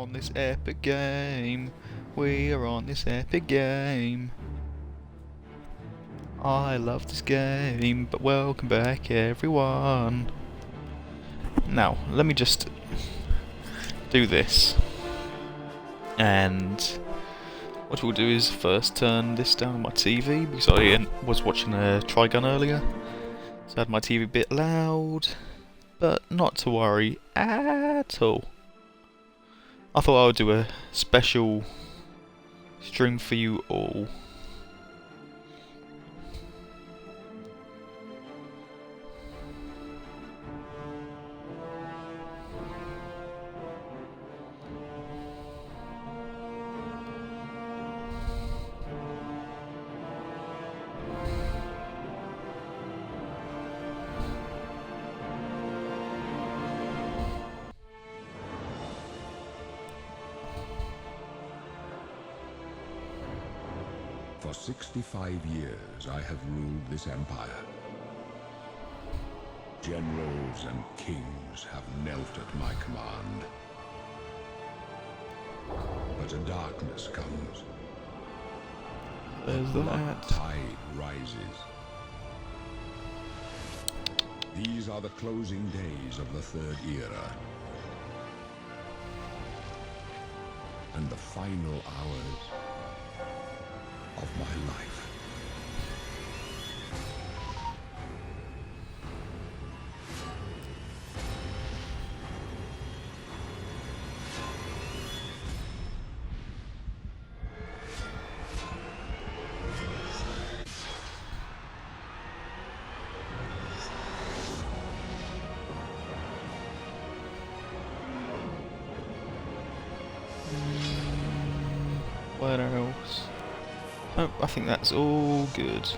on this epic game. We are on this epic game. I love this game, but welcome back everyone. Now, let me just do this. And what we'll do is first turn this down on my TV, because I was watching a Trigun earlier. So I had my TV a bit loud, but not to worry at all. I thought I would do a special stream for you all. For 65 years I have ruled this empire. Generals and kings have knelt at my command. But a darkness comes. There's A blood that. tide rises. These are the closing days of the Third Era. And the final hours of my life. What else? Oh, I think that's all good.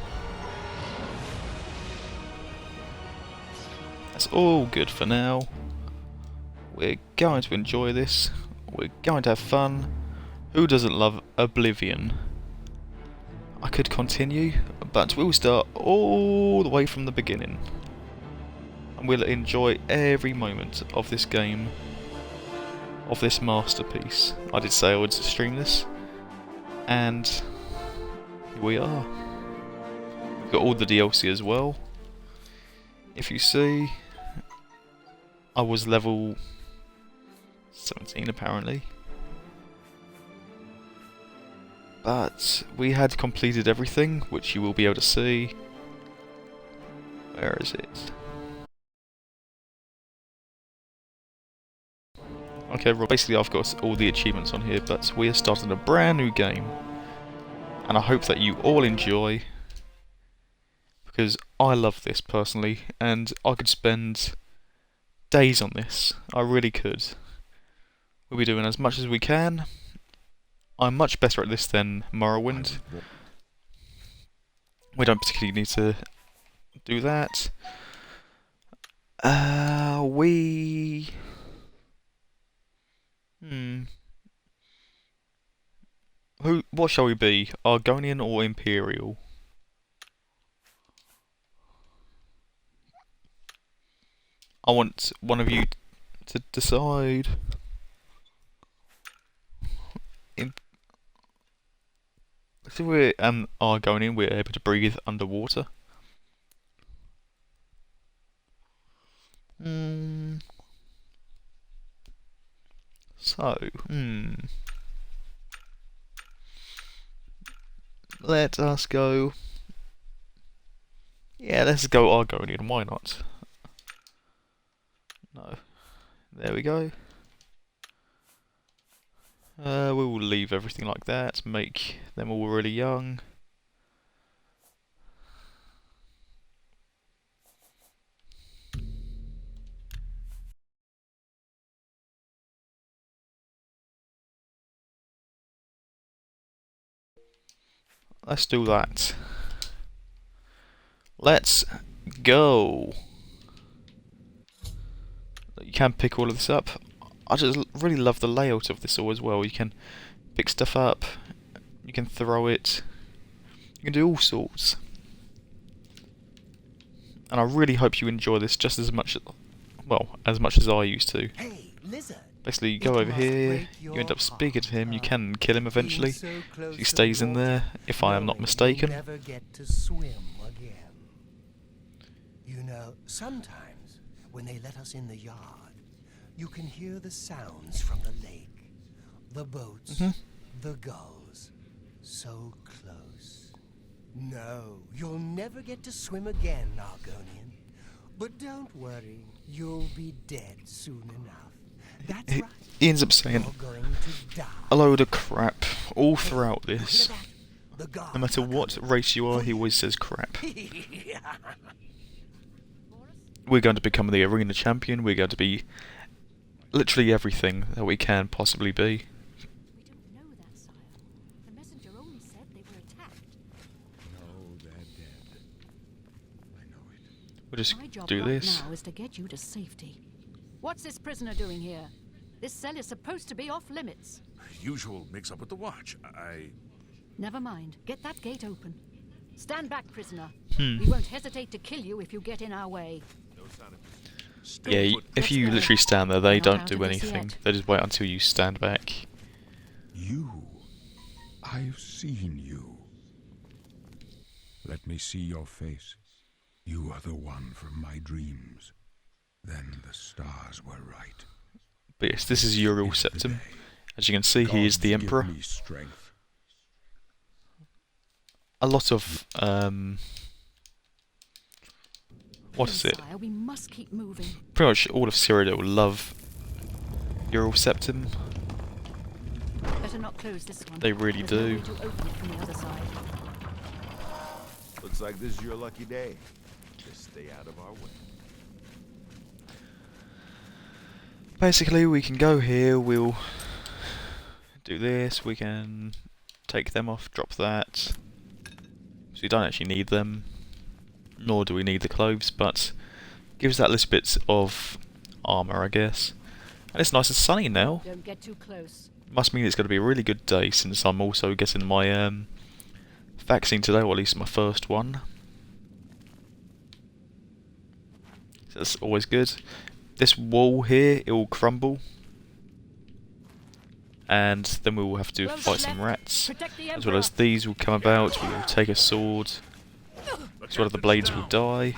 That's all good for now. We're going to enjoy this. We're going to have fun. Who doesn't love Oblivion? I could continue, but we'll start all the way from the beginning. And we'll enjoy every moment of this game. Of this masterpiece. I did say I would stream this. And here we are. We've got all the DLC as well. If you see, I was level 17 apparently. But we had completed everything, which you will be able to see. Where is it? Okay, well, basically I've got all the achievements on here, but we are starting a brand new game. And I hope that you all enjoy, because I love this personally, and I could spend days on this. I really could. We'll be doing as much as we can. I'm much better at this than Morrowind. We don't particularly need to do that. What shall we be? Argonian or Imperial? I want one of you to decide. If we're Argonian, we're able to breathe underwater. So, let us go. Yeah, let's go Argonian, why not? No. There we go. We will leave everything like that, make them all really young. Let's do that. Let's go. You can pick all of this up. I just really love the layout of this all as well. You can pick stuff up, you can throw it, you can do all sorts. And I really hope you enjoy this just as much, well, as much as I used to. Hey, lizard, Basically, you go over here, you end up speaking to him, you can kill him eventually. He stays in there, if I am not mistaken. Never get to swim again. You know, sometimes when they let us in the yard, you can hear the sounds from the lake. The boats, the gulls, so close. No, you'll never get to swim again, Argonian. But don't worry, you'll be dead soon enough. That's right. He ends up saying You're going to die. a load of crap all throughout this. The guards No matter are what coming. race you are, he always says crap. We're going to become the arena champion, we're going to be literally everything that we can possibly be. We don't know that, sire. The messenger only said they were attacked. No, they're dead. I know it. We'll just My job do right this. now is to get you to safety. What's this prisoner doing here? This cell is supposed to be off limits. Usual mix-up with the watch. Never mind. Get that gate open. Stand back, prisoner. We won't hesitate to kill you if you get in our way. Yeah, if you Let's go. literally stand there, they Not don't out do of this anything. yet. They just wait until you stand back. You. I've seen you. Let me see your face. You are the one from my dreams. Then the stars were right. But yes, this is Uriel Is the Septim. day. As you can see, he is the Gods Emperor. Give me strength. A lot of, what is it? Sire, we must keep moving. Pretty much all of Cyrodiil will love Uriel Septim. Better not close this one. They really There's no do. way to open it from the other side. Looks like this is your lucky day. Just stay out of our way. Basically, we can go here, we'll do this, we can take them off, drop that. So we don't actually need them, nor do we need the clothes, but gives that little bit of armour, I guess. And it's nice and sunny now. Don't get too close. Must mean it's going to be a really good day, since I'm also getting my vaccine today, or at least my first one. So that's always good. This wall here, it will crumble. And then we will have to Roll fight to some left. rats. Protect the As well as Emperor. these will come about, we will take a sword. As well as the blades will die.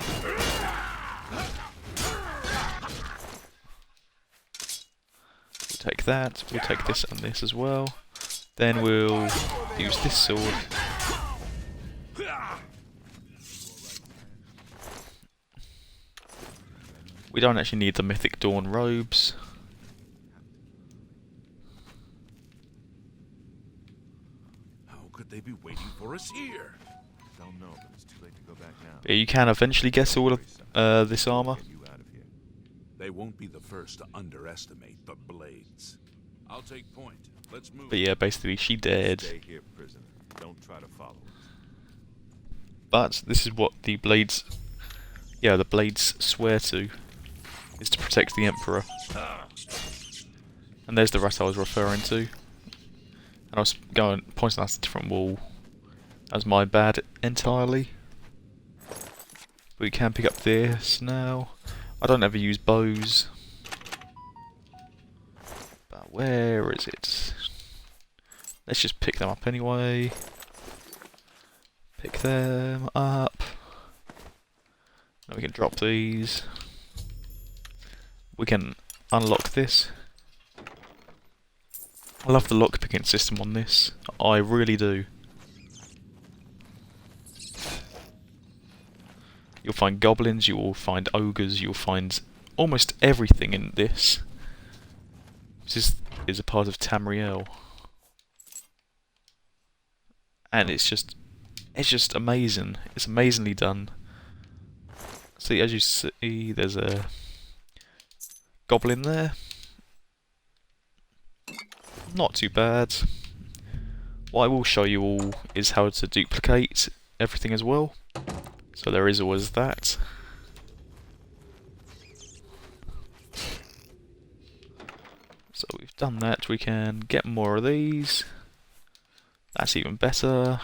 We'll take that, we'll take this and this as well. Then we'll use this sword. We don't actually need the Mythic Dawn robes. How could they be waiting for us here? Don't know, but it's too late to go back now. But you can eventually get all of this armour. Get you out of here. They won't be the first to underestimate the blades. I'll take point. Let's move. But yeah, basically she dead. Stay here, prisoner. Don't try to follow us. But this is what the blades, the blades swear to, is to protect the Emperor. And there's the rat I was referring to. And I was pointing at a different wall. That was my bad entirely. But we can pick up this now. I don't ever use bows. But where is it? Let's just pick them up anyway. Pick them up. Now we can drop these. We can unlock this. I love the lockpicking system on this. I really do. You'll find goblins, you will find ogres, you'll find almost everything in this. This is a part of Tamriel. And it's just amazing. It's amazingly done. See, as you see, there's a goblin there. Not too bad. What I will show you all is how to duplicate everything as well. So there is always that. So we've done that, we can get more of these. That's even better.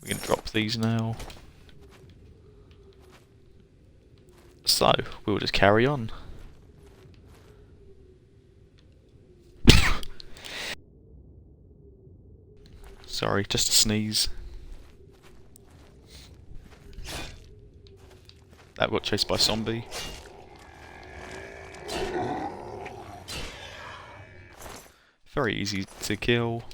We can drop these now. So, we'll just carry on. Sorry, just a sneeze. That got chased by a zombie. Very easy to kill.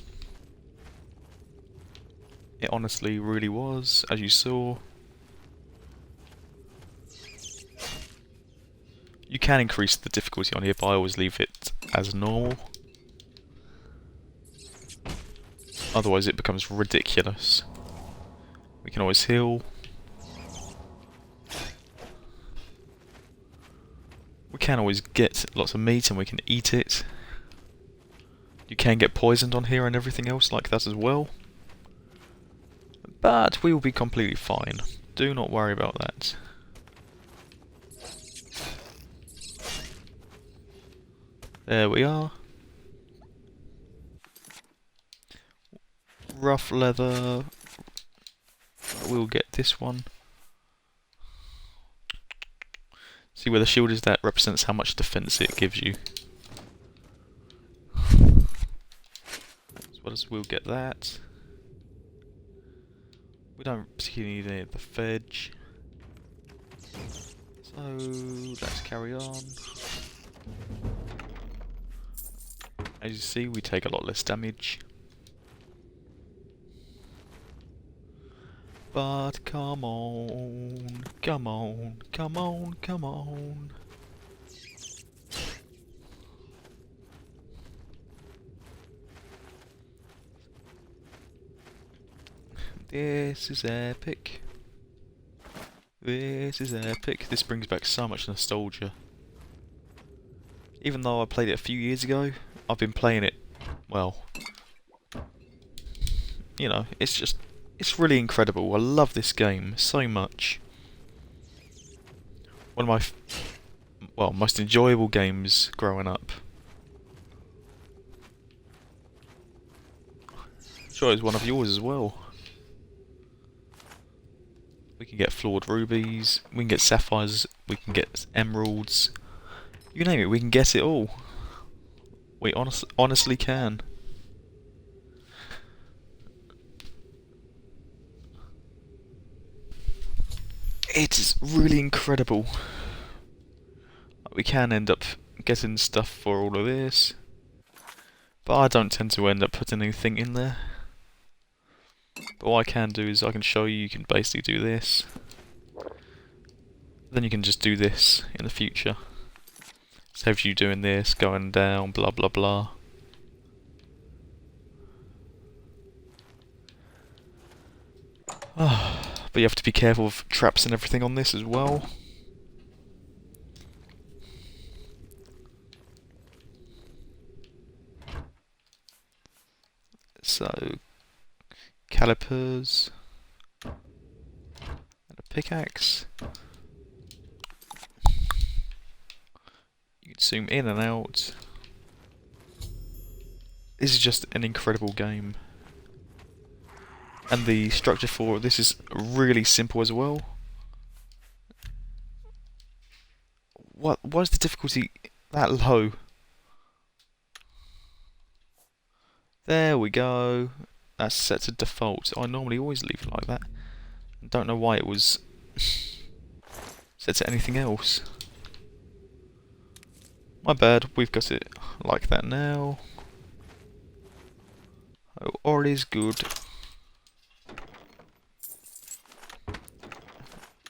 It honestly really was, as you saw. You can increase the difficulty on here, but I always leave it as normal. Otherwise it becomes ridiculous. We can always heal. We can always get lots of meat and we can eat it. You can get poisoned on here and everything else like that as well. But we will be completely fine. Do not worry about that. There we are. Rough leather. We'll get this one. See where the shield is? That represents how much defense it gives you. As well as we'll get that. We don't particularly need any of the veg. So let's carry on. As you see, we take a lot less damage. But come on, come on, come on, come on. This is epic. This is epic. This brings back so much nostalgia. Even though I played it a few years ago, I've been playing it, well, you know, it's really incredible. I love this game so much. One of my, most enjoyable games growing up. Sure, it's one of yours as well. We can get flawed rubies, we can get sapphires, we can get emeralds. You name it, we can get it all. We honestly can. It is really incredible. We can end up getting stuff for all of this, but I don't tend to end up putting anything in there. But what I can do is I can show you, you can basically do this. Then you can just do this in the future. Saves you doing this, going down, blah blah blah. But you have to be careful of traps and everything on this as well. So, calipers, and a pickaxe. You can zoom in and out. This is just an incredible game. And the structure for this is really simple as well. Why is the difficulty that low? There we go. That's set to default. I normally always leave it like that. Don't know why it was set to anything else. My bad, we've got it like that now. Oh, all is good.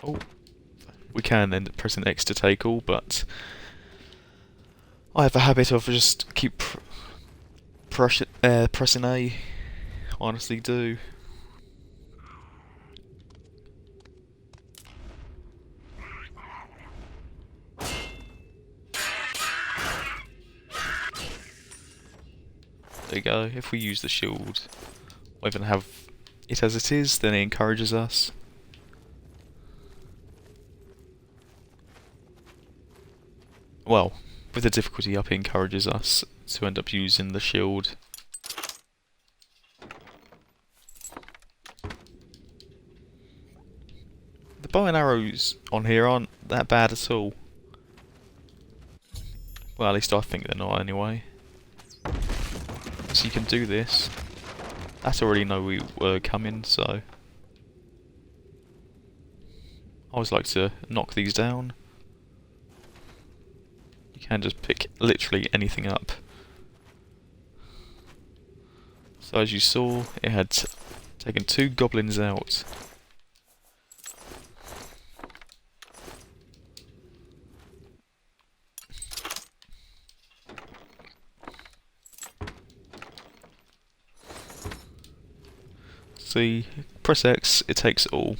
Oh, we can end up pressing X to take all, but I have a habit of just keep pressing A. I honestly do. There you go. If we use the shield, or even have it as it is, then it encourages us. Well, with the difficulty up, it encourages us to end up using the shield. The bow and arrows on here aren't that bad at all. Well, at least I think they're not anyway. So you can do this. That's already know we were coming, so I always like to knock these down. You can just pick literally anything up. So as you saw, it had taken 2 goblins out. See, press X, it takes it all.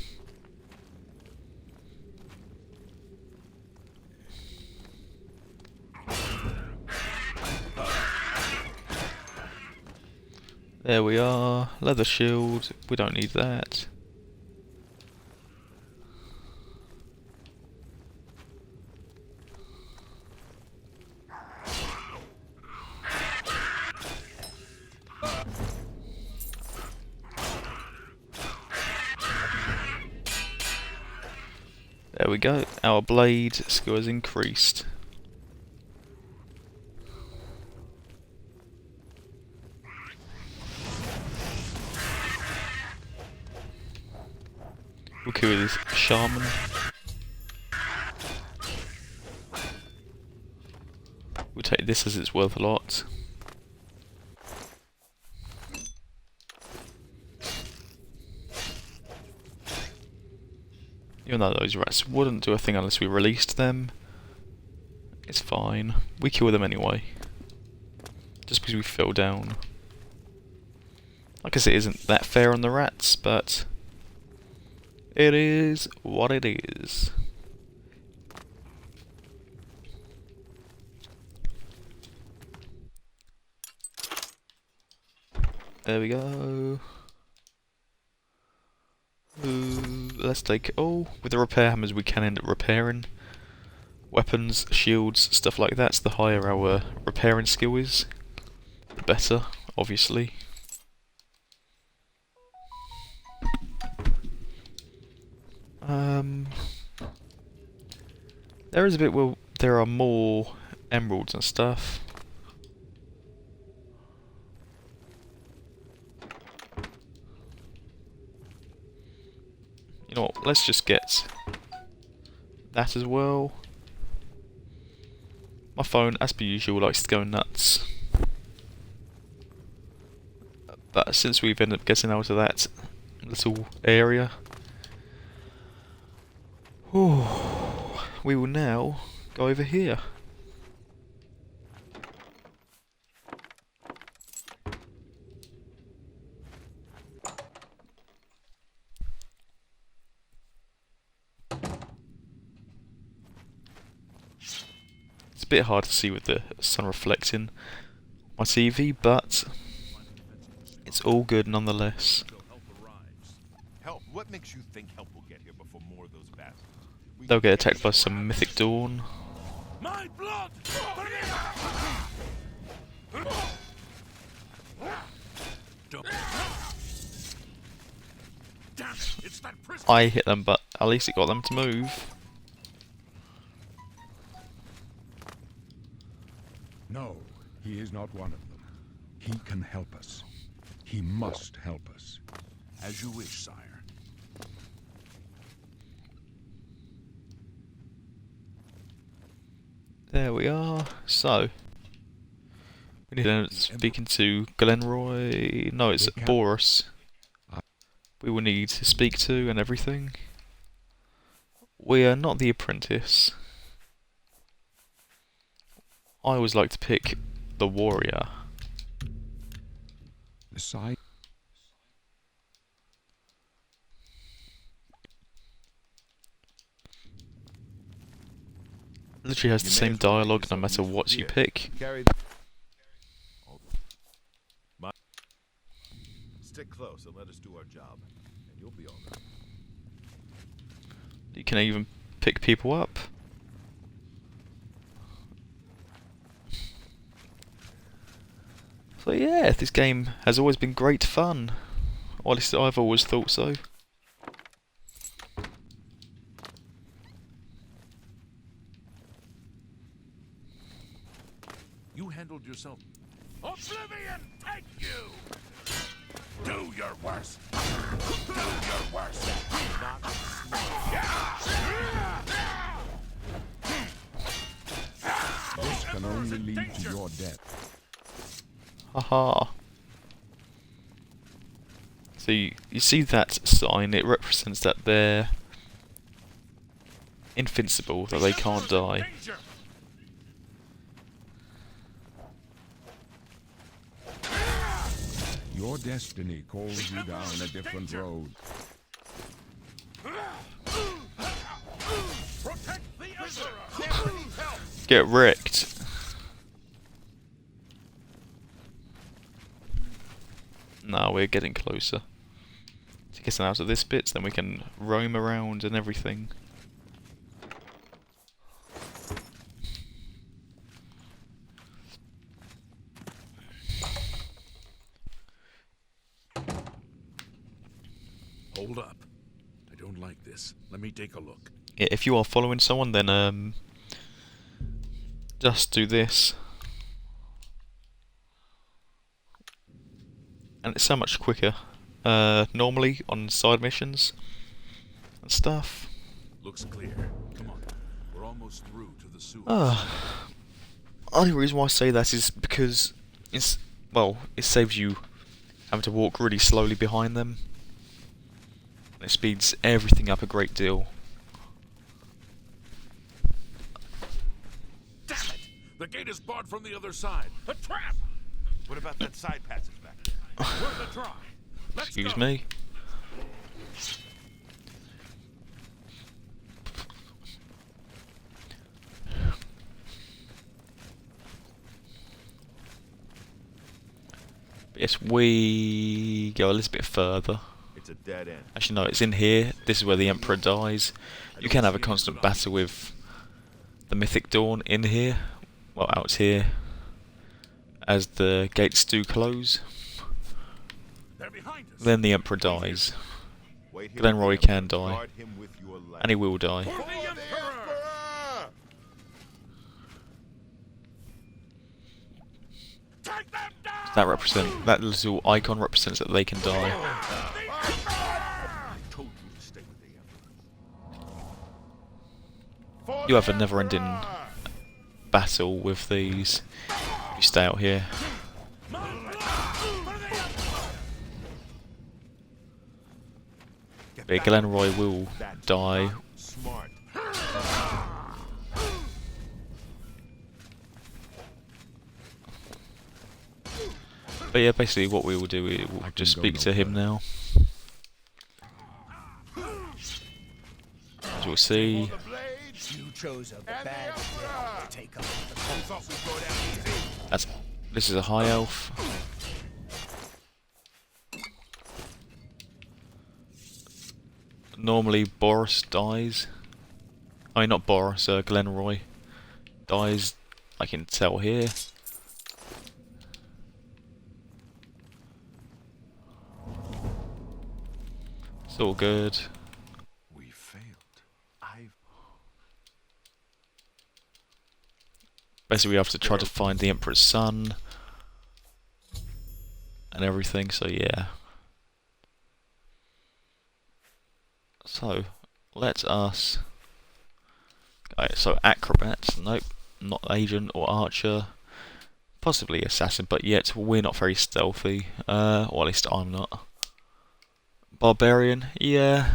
There we are, leather shield, we don't need that. There we go, our blade skill has increased. We'll kill this shaman. We'll take this as it's worth a lot. Even though those rats wouldn't do a thing unless we released them, it's fine. We kill them anyway. Just because we fell down. I guess it isn't that fair on the rats, but it is what it is. There we go. Let's take... Oh, with the repair hammers we can end up repairing weapons, shields, stuff like that. So the higher our repairing skill is, the better, obviously. There is a bit where there are more emeralds and stuff. You know what, let's just get that as well. My phone, as per usual, likes to go nuts. But since we've ended up getting out of that little area, we will now go over here. It's a bit hard to see with the sun reflecting my TV, but it's all good nonetheless. Help? What makes you think help will get here before more of those bastards? They'll get attacked by some mythic dawn. My blood! Damn it, it's that prisoner. I hit them, but at least it got them to move. No, he is not one of them. He can help us. He must help us. As you wish, sire. There we are. So, we need to speaking to Glenroy. No, it's Boris. We will need to speak to and everything. We are not the apprentice. I always like to pick the warrior. The side. Literally has the same dialogue no matter what you pick. Stick close and let us do our job, and you'll be all right. You can even pick people up. So yeah, this game has always been great fun. Or at least I've always thought so. You handled yourself. Oblivion, take you! Do your worst. Do your worst. This can only lead to your death. Haha. So you see that sign, it represents that they're invincible, that they can't die. Danger! Your destiny calls you down a different road. Protect the Emperor! Get wrecked. Nah, we're getting closer. To get out of this bit, then we can roam around and everything. Hold up. I don't like this. Let me take a look. Yeah, if you are following someone, then just do this. And it's so much quicker. Normally on side missions and stuff. Looks clear. Come on. We're almost through to the sewers. Only reason why I say that is because it saves you having to walk really slowly behind them. It speeds everything up a great deal. Damn it! The gate is barred from the other side. A trap! What about that side passage back there? Worth a try. Let's Excuse go. me. Yes, we go a little bit further. It's a dead end. Actually, no, it's in here. This is where the Emperor dies. You can have a constant battle with the Mythic Dawn in here. Well, out here. As the gates do close. They're behind us. Then the Emperor dies. Wait here Glenroy with them. can die. Guard him with your life. And he will die. For the Emperor! Take them down! That little icon represents that they can die. I told you to stay with the Emperor. You have a never-ending battle with these. If you stay out here. But Glenroy will die. Smart. But yeah, basically what we will do, we will just speak to him now. As you'll see, The blades. You chose a bad day to take up the You thought we'd go down easy. this is a high elf. Normally Boris dies. I mean, not Boris, Glenroy dies. I can tell here. It's all good. We failed. Basically, we have to try to find the Emperor's son and everything. So yeah. So let us. Alright, so acrobat. Nope, not agent or archer. Possibly assassin, but yet we're not very stealthy. Or at least I'm not. Barbarian, yeah.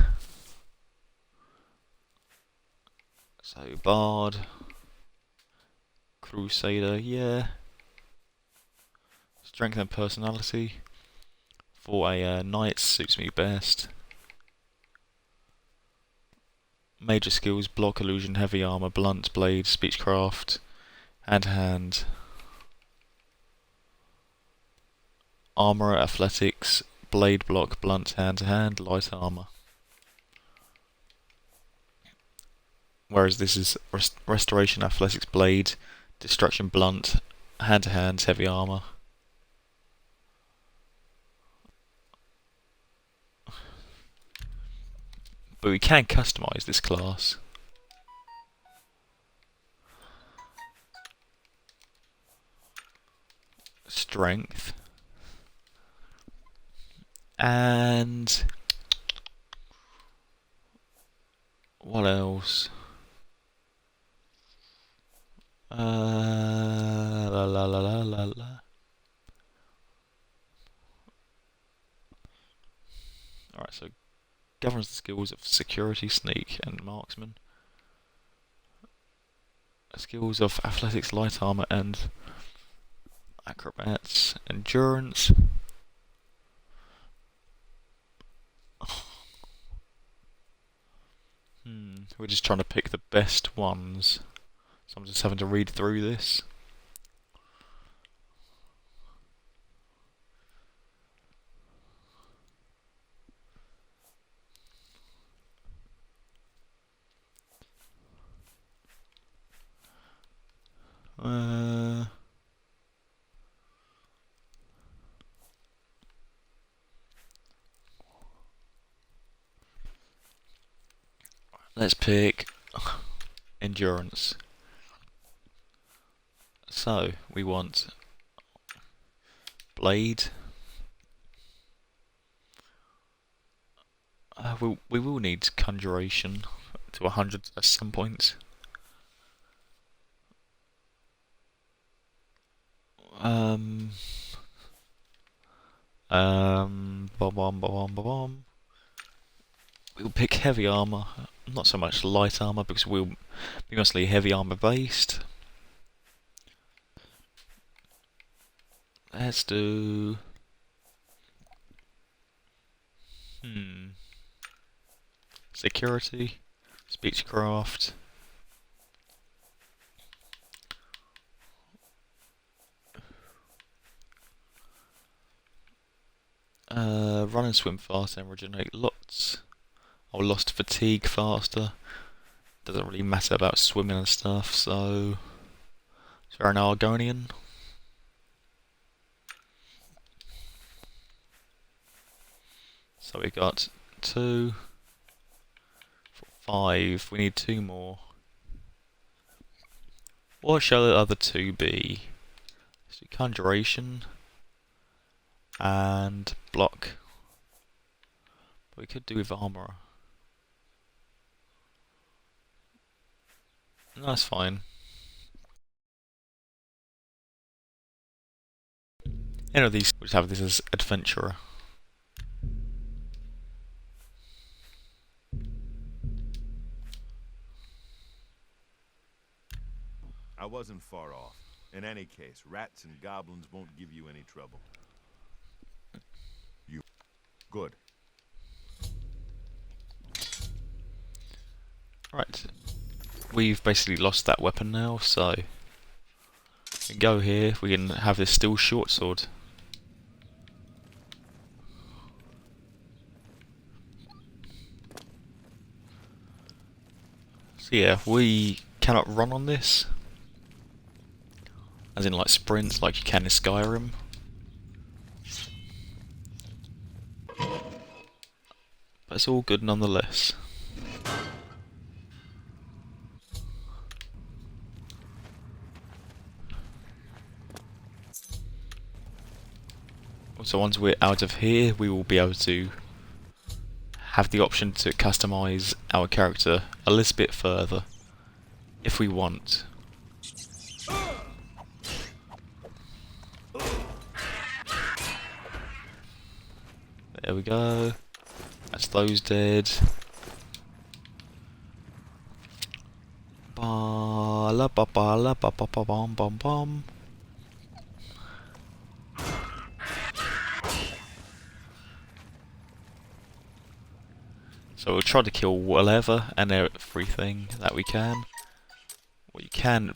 So bard. Crusader, yeah. Strength and personality. For a knight suits me best. Major skills: block, illusion, heavy armor, blunt, blade, speechcraft, hand-to-hand. Armor, athletics, blade, block, blunt, hand-to-hand, light armor. Whereas this is restoration, athletics, blade, destruction, blunt, hand-to-hand, heavy armor. But we can customize this class. strength. And what else? La la la la la la. Alright, so governs the skills of security, sneak, and marksman. Skills of athletics, light armor, and acrobats, endurance. We're just trying to pick the best ones. So I'm just having to read through this. Let's pick endurance. So we want blade. We will need conjuration to 100 at some point. Bom. We'll pick heavy armor, not so much light armor because we'll be mostly heavy armor based. Let's do security, speechcraft. Run and swim fast and regenerate lots. I lost fatigue faster. Doesn't really matter about swimming and stuff, so we're an Argonian. So we got 2, 4, 5. We need 2 more. What shall the other 2 be? Let's do conjuration and block. But we could do with armor. No, that's fine. Any of these, we'll just have this as adventurer. I wasn't far off. In any case, rats and goblins won't give you any trouble. You... Good. Right. We've basically lost that weapon now, so we can go here, we can have this steel short sword. So yeah, we cannot run on this. As in like sprints like you can in Skyrim. But it's all good nonetheless. So once we're out of here, we will be able to have the option to customize our character a little bit further, if we want. There we go. That's those dead. Ba la ba ba la ba ba ba bom bom bom. So we'll try to kill whatever and everything that we can. What you can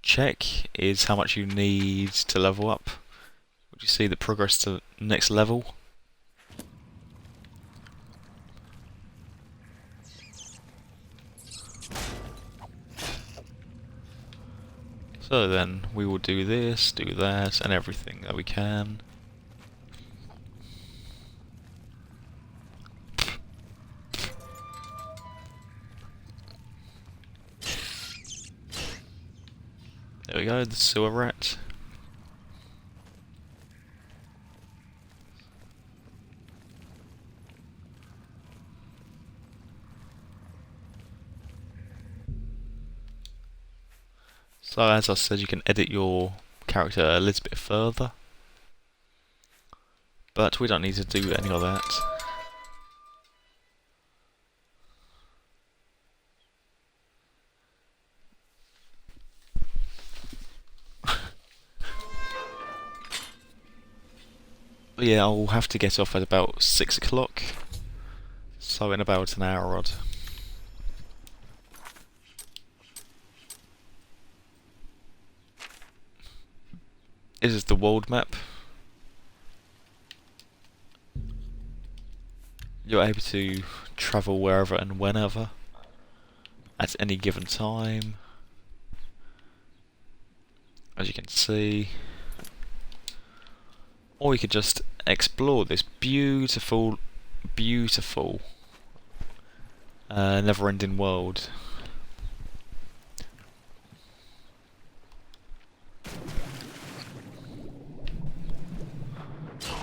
check is how much you need to level up. Would you see the progress to the next level? So then we will do this, do that, and everything that we can. There we go, the sewer rat. So as I said, you can edit your character a little bit further, but we don't need to do any of that. But yeah, I'll have to get off at about 6 o'clock, so in about an hour odd. This is the world map. You're able to travel wherever and whenever at any given time, as you can see. Or you could just explore this beautiful, beautiful never-ending world.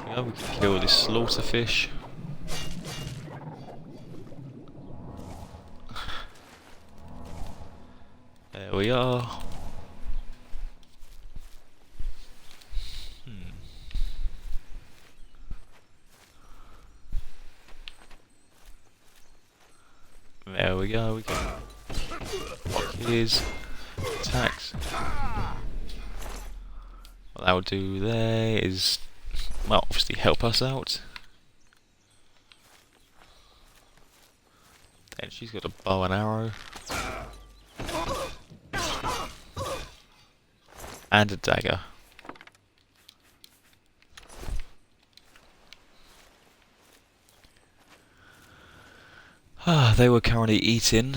Yeah, we can kill this slaughterfish. There we are. There we go, we can block his attacks. What that will do there is, well, obviously help us out. Then she's got a bow and arrow. And a dagger. Ah, they were currently eating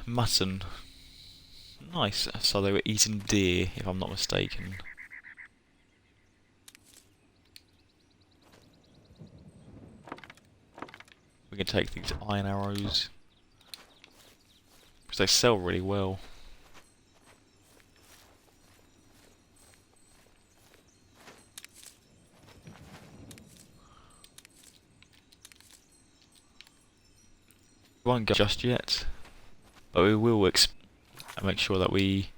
mutton. Nice, so they were eating deer, if I'm not mistaken. We can take these iron arrows, because they sell really well. We won't go just yet, but we will make sure that we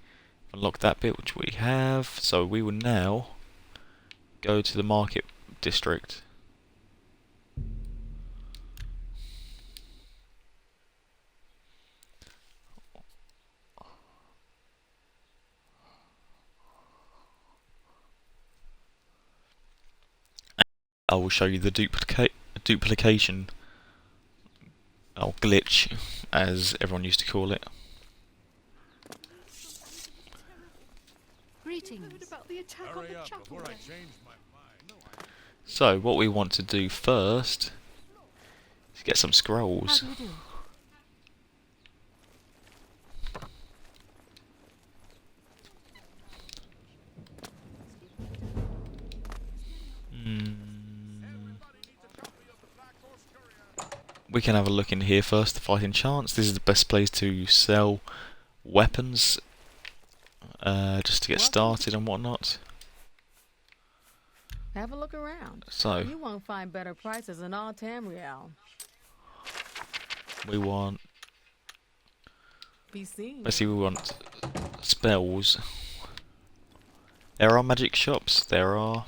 unlock that bit, which we have. So we will now go to the market district. I will show you the duplication, or glitch, as everyone used to call it. Greetings. Hurry up before I change my mind. So what we want to do first is get some scrolls. How do you do? We can have a look in here first, the fighting chance. This is the best place to sell weapons, just to get started and whatnot. Have a look around. So You won't find better prices in all Tamriel. we want, Be seen. basically we want spells. There are magic shops, there are.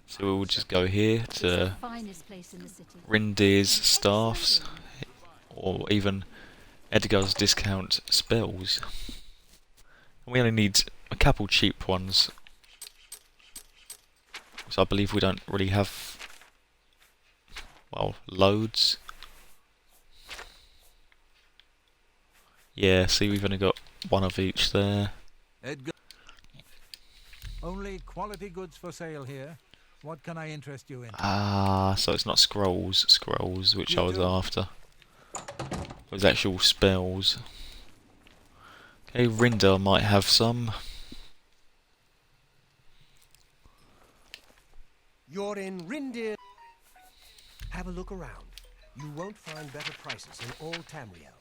So we will just go here to Finest place in the city. Rindir's staffs, or even Edgar's discount spells. We only need a couple cheap ones, so I believe we don't really have, well, loads. Yeah, see, we've only got one of each there. Edgar. Only quality goods for sale here. What can I interest you in? Ah, so it's not scrolls, which I was after. It was actual spells. Okay, Rindar might have some. You're in Rindir. Have a look around. You won't find better prices in all Tamriel.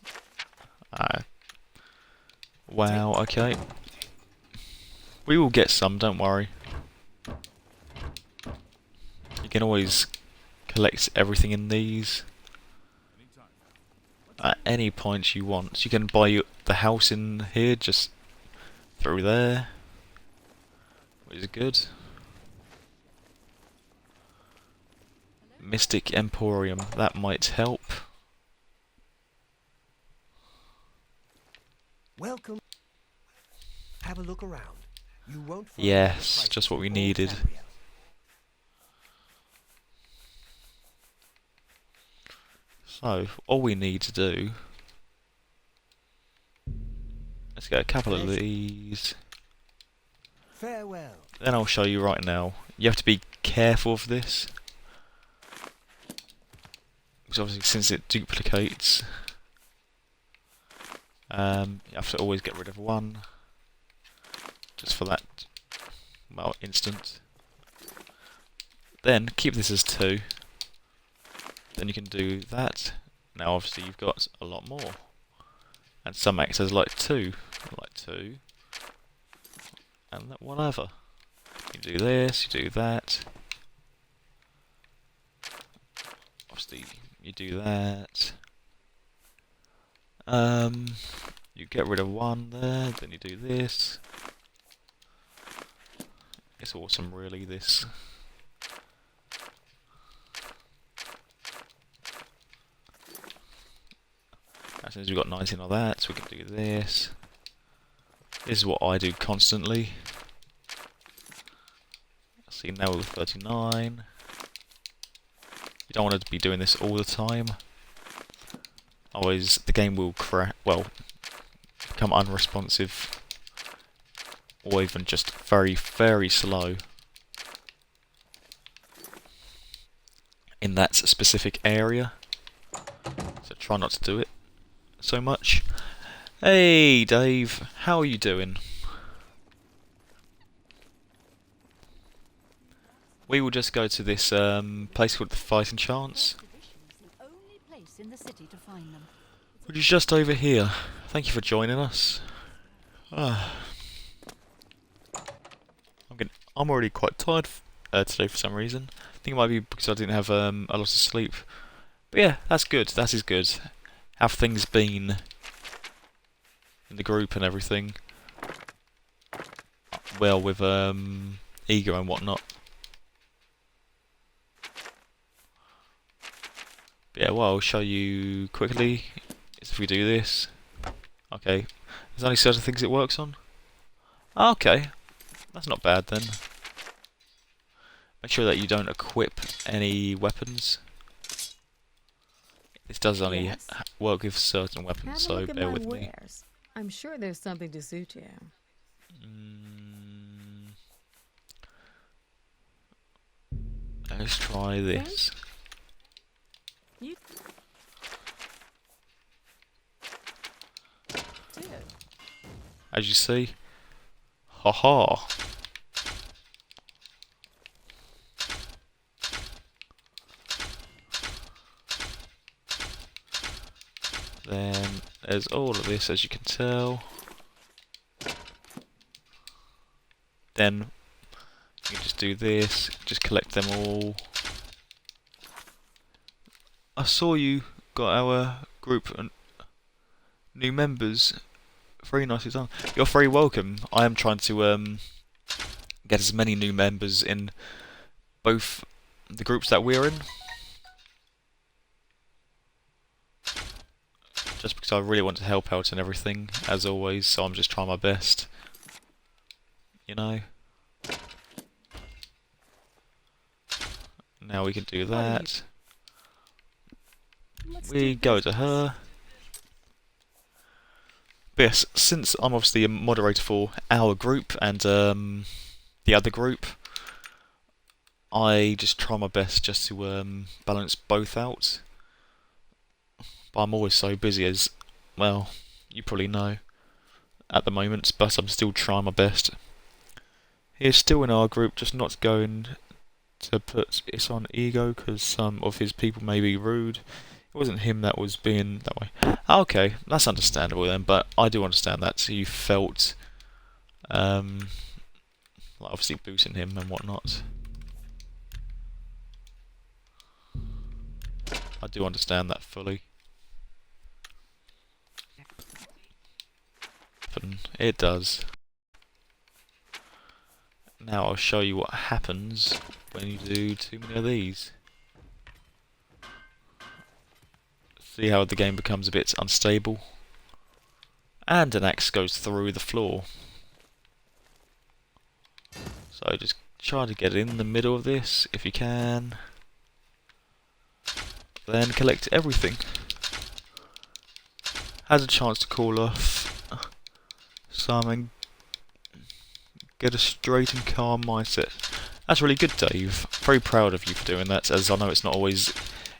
Ah. Wow, okay. We will get some, don't worry. You can always collect everything in these. at any point you want. You can buy the house in here just through there, which is good. Mystic Emporium, that might help. Welcome. Have a look around. You won't find Yes, any just what we prices in all needed. Tamriel. So, all we need to do... Let's get a couple of these. Farewell. Then I'll show you right now. You have to be careful of this. Because obviously since it duplicates, you have to always get rid of one. Just for that, well, instant. Then keep this as 2. Then you can do that. Now obviously you've got a lot more. And some acts as like 2. Like 2. And that whatever. You do this, you do that. Obviously you do that. You get rid of 1 there, then you do this. It's awesome really, this. As soon as we've got 19 of that, we can do this. This is what I do constantly. See, now we're 39. You don't want to be doing this all the time. Otherwise, the game will become unresponsive. Or even just very, very slow. In that specific area. So try not to do it so much. Hey Dave, how are you doing? We will just go to this place called the Fighting Chance, The only place in the city to find them. which is just over here. Thank you for joining us. I'm already quite tired today for some reason. I think it might be because I didn't have a lot of sleep. But yeah, that's good. That is good. Have things been in the group and everything? Well, with Ego and whatnot. But yeah, what I'll show you quickly is if we do this. Okay, there's only certain things it works on. Okay, that's not bad then. Make sure that you don't equip any weapons. This does only Yes? work with certain weapons, Have a so look at bear my with me. wares. I'm sure there's something to suit you. Let's try this. You do. As you see, haha. Then there's all of this, as you can tell. Then you can just do this, just collect them all. I saw you got our group and new members. Very nicely done. You're very welcome. I am trying to get as many new members in both the groups that we're in. Just because I really want to help out and everything, as always, so I'm just trying my best. You know? Now we can do that. We go to her. But yes, since I'm obviously a moderator for our group and the other group, I just try my best just to balance both out. But I'm always so busy, as, well, you probably know, at the moment, but I'm still trying my best. He's still in our group, just not going to put it on Ego, because some of his people may be rude. It wasn't him that was being that way. Okay, that's understandable then, but I do understand that. So you felt, like obviously boosting him and whatnot. I do understand that fully. happen. It does. Now I'll show you what happens when you do too many of these. See how the game becomes a bit unstable. And an axe goes through the floor. So just try to get in the middle of this if you can. Then collect everything. Has a chance to call off Simon. Get a straight and calm mindset. That's really good, Dave. Very proud of you for doing that, as I know it's not always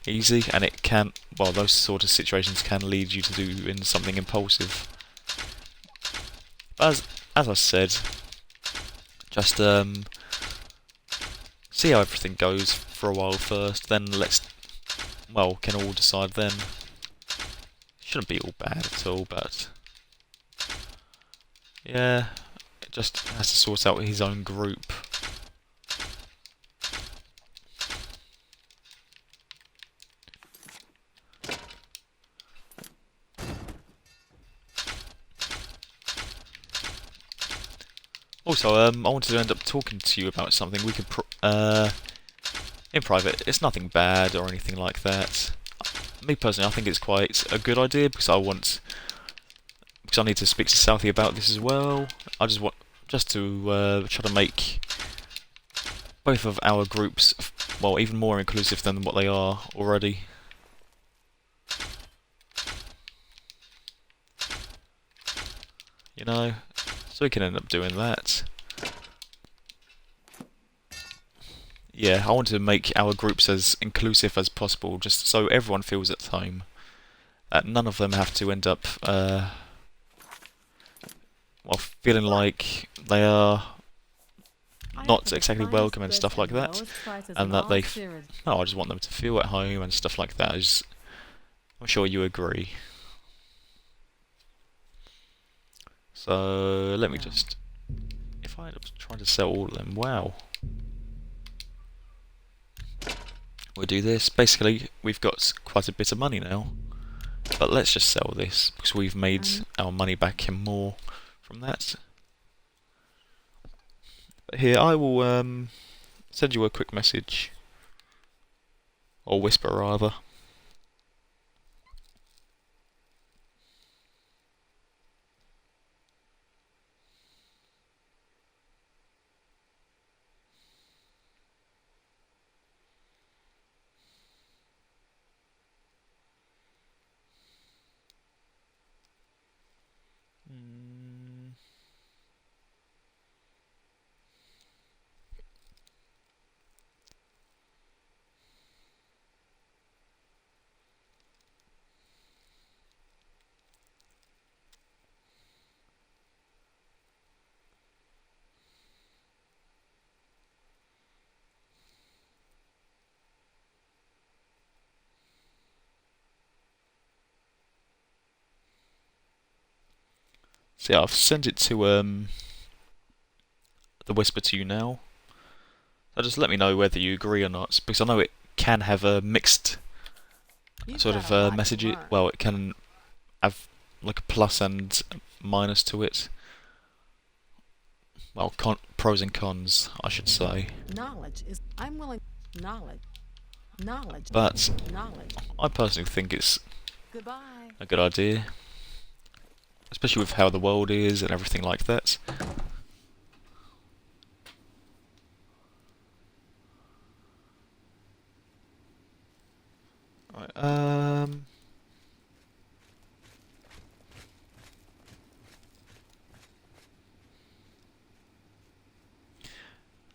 easy, and it can, well, those sort of situations can lead you to do in something impulsive. But as I said, just see how everything goes for a while first, then can all decide then. Shouldn't be all bad at all, but yeah, it just has to sort out his own group. Also, I wanted to end up talking to you about something. We could, in private. It's nothing bad or anything like that. Me personally, I think it's quite a good idea because I need to speak to Southie about this as well. I just want to try to make both of our groups, well, even more inclusive than what they are already. You know, so we can end up doing that. Yeah, I want to make our groups as inclusive as possible, just so everyone feels at home. None of them have to end up, feeling like they are not exactly welcome and stuff like that, and that I just want them to feel at home and stuff like that. I'm sure you agree. So let me just, if I end up trying to sell all of them, wow. We'll do this. Basically, we've got quite a bit of money now, but let's just sell this because we've made our money back and more from that. But here, I will send you a quick message, or whisper rather. So yeah, I've sent it to the whisper to you now. So just let me know whether you agree or not, because I know it can have a mixed sort of message. Well, it can have like a plus and minus to it. Well, pros and cons, I should say. Knowledge is. I'm willing. Knowledge. But Knowledge. I personally think it's Goodbye. a good idea, especially with how the world is and everything like that. Right,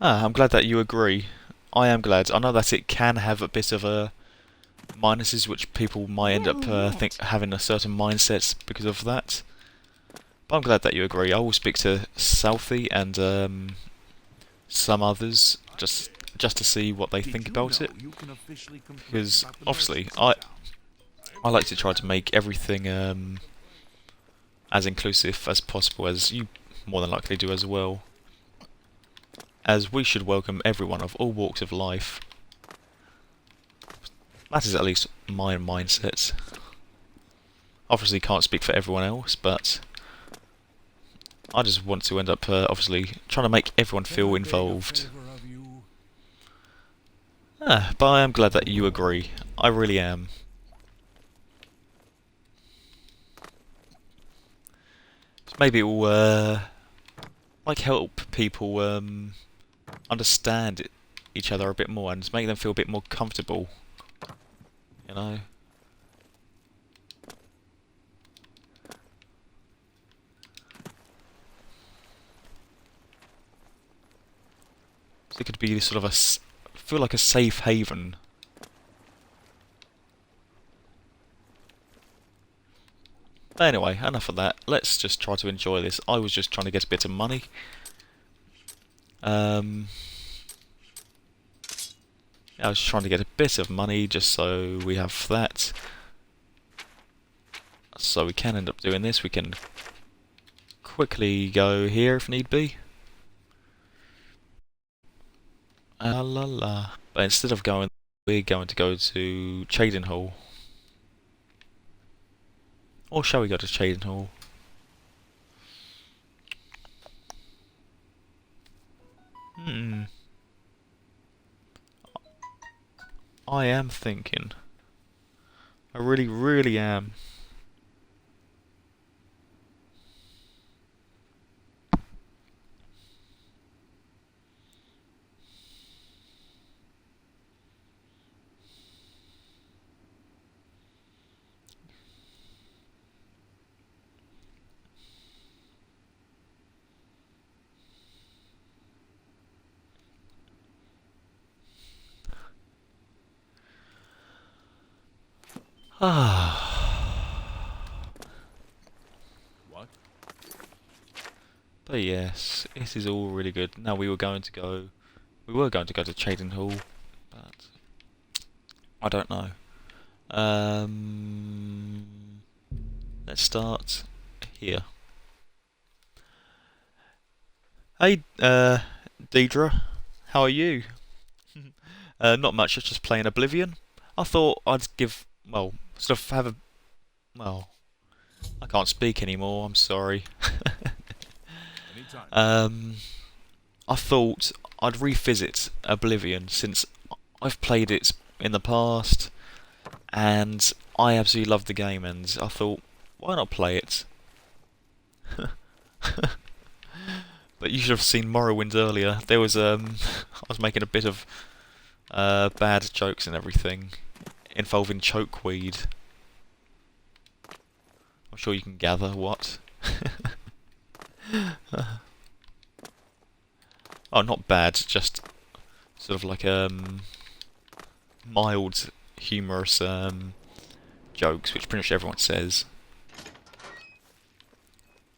I'm glad that you agree. I am glad. I know that it can have a bit of a minuses, which people might end up having a certain mindset because of that. But I'm glad that you agree. I will speak to Southie and some others just to see what they think about it, because obviously I like to try to make everything as inclusive as possible, as you more than likely do as well, as we should welcome everyone of all walks of life. That is at least my mindset. Obviously can't speak for everyone else, but I just want to end up, obviously, trying to make everyone feel Can I beg a involved. favor of you? But I am glad that you agree. I really am. Maybe it will, like, help people understand each other a bit more and make them feel a bit more comfortable. You know. So it could be sort of feel like a safe haven. But anyway, enough of that. Let's just try to enjoy this. I was just trying to get a bit of money. I was trying to get a bit of money just so we have that. So we can end up doing this. We can quickly go here if need be. La la la. But instead of going, we're going to go to Chaden Hall. Or shall we go to Chaden Hall? I am thinking. I really, really am. What? But yes, this is all really good. Now we were going to go to Chaden Hall, but I don't know. Let's start here. Hey, Deidre, how are you? Not much, just playing Oblivion. I thought I'd give, well, sort of have a, well, I can't speak anymore, I'm sorry. Anytime. I thought I'd revisit Oblivion since I've played it in the past and I absolutely loved the game, and I thought, why not play it? But you should have seen Morrowind earlier. There was I was making a bit of bad jokes and everything involving chokeweed. I'm sure you can gather what. Oh, not bad, just sort of like mild, humorous jokes, which pretty much everyone says.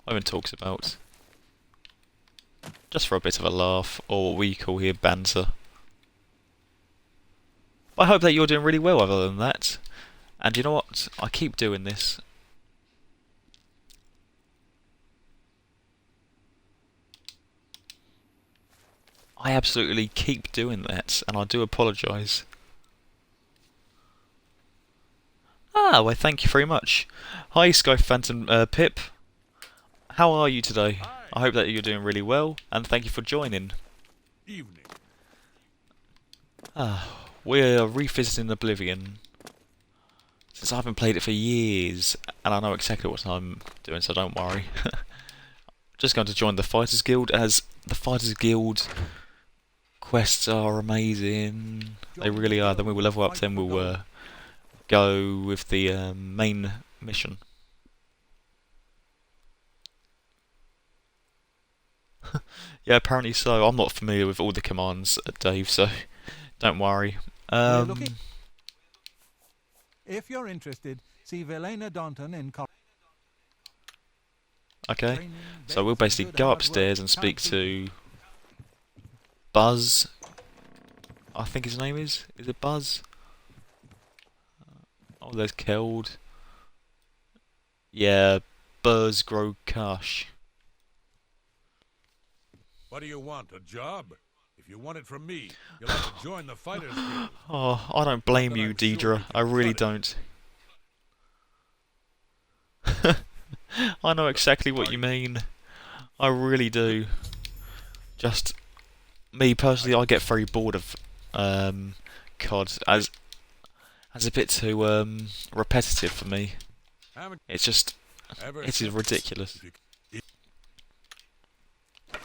Everyone talks about. Just for a bit of a laugh, or what we call here banter. I hope that you're doing really well other than that. And you know what? I keep doing this. I absolutely keep doing that, and I do apologise. Ah, well, thank you very much. Hi, Sky Phantom Pip. How are you today? Hi. I hope that you're doing really well, and thank you for joining. Evening. We're revisiting Oblivion. Since I haven't played it for years, and I know exactly what I'm doing, so don't worry. Just going to join the Fighters Guild, as the Fighters Guild quests are amazing. They really are. Then we will level up, then we'll go with the main mission. Yeah, apparently so. I'm not familiar with all the commands, Dave, so don't worry. If you're interested, see Velena Daunton in Okay, training, so we'll beds, basically good go hard upstairs work, and speak counseling. to Buzz. I think his name is. Is it Buzz? Oh, there's Keld. Yeah, Buzz Grokush. What do you want, a job? If you want it from me, you'll have to join the Fighters Guild. Oh, I don't blame But you, I'm sure we Deidre. can I really cut it. don't. I know exactly what you mean. I really do. Just me personally, I get very bored of COD as a bit too repetitive for me. It's just it is ridiculous.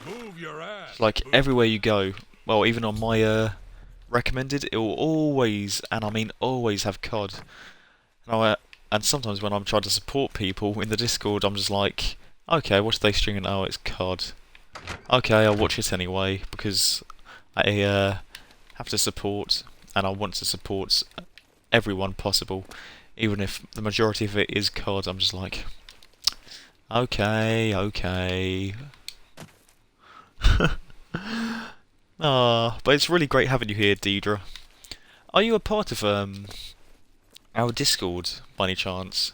Move your ass. It's like everywhere you go, well, even on my recommended, it will always, and I mean always, have COD. And sometimes when I'm trying to support people in the Discord, I'm just like, okay, what are they streaming? Oh, it's COD. Okay, I'll watch it anyway because I have to support, and I want to support everyone possible, even if the majority of it is COD. I'm just like, okay. But it's really great having you here, Deidre. Are you a part of our Discord by any chance?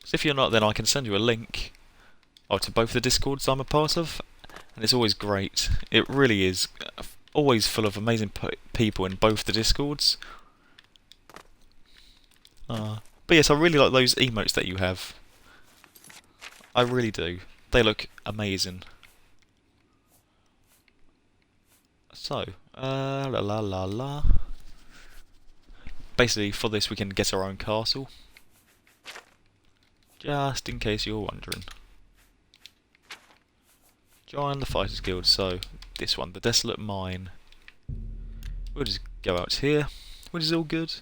So if you're not, then I can send you a link to both the Discords I'm a part of, and it's always great. It really is always full of amazing people in both the Discords. But yes, I really like those emotes that you have. I really do. They look amazing. So, la la la la. Basically, for this we can get our own castle. Just in case you're wondering. Join the Fighters Guild, so this one, the Desolate Mine. We'll just go out here, which is all good.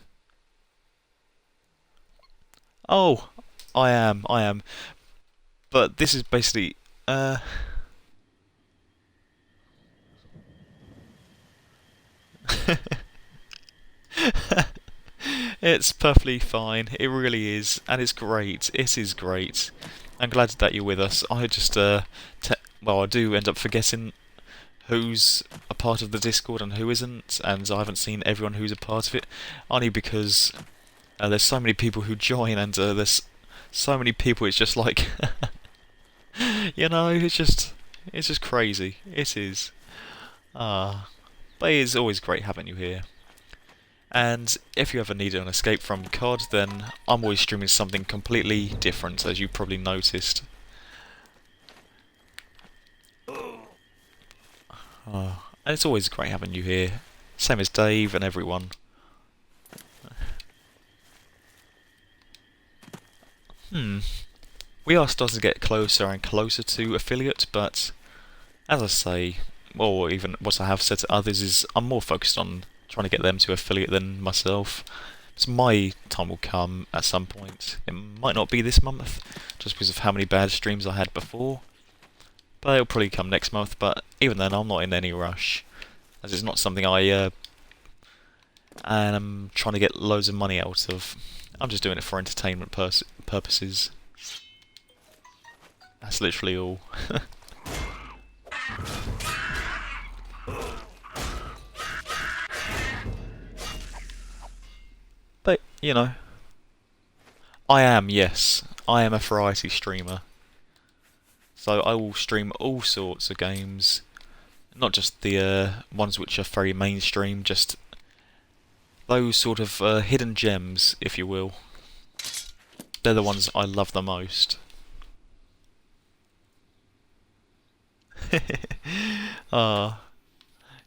Oh, I am. But this is basically, it's perfectly fine. It really is, and it's great. It is great. I'm glad that you're with us. I just, well, I do end up forgetting who's a part of the Discord and who isn't, and I haven't seen everyone who's a part of it, only because there's so many people who join, and there's so many people. It's just like, you know, it's just crazy. It is. But it is always great having you here. And if you ever need an escape from COD, then I'm always streaming something completely different, as you probably noticed. And it's always great having you here. Same as Dave and everyone. We are starting to get closer and closer to affiliate, but as I say, or even what I have said to others, is I'm more focused on trying to get them to affiliate than myself. So my time will come at some point. It might not be this month, just because of how many bad streams I had before. But it'll probably come next month, but even then I'm not in any rush, as it's not something I am trying to get loads of money out of. I'm just doing it for entertainment purposes. That's literally all. But, you know, I am a variety streamer. So I will stream all sorts of games, not just the ones which are very mainstream, just those sort of hidden gems, if you will. They're the ones I love the most.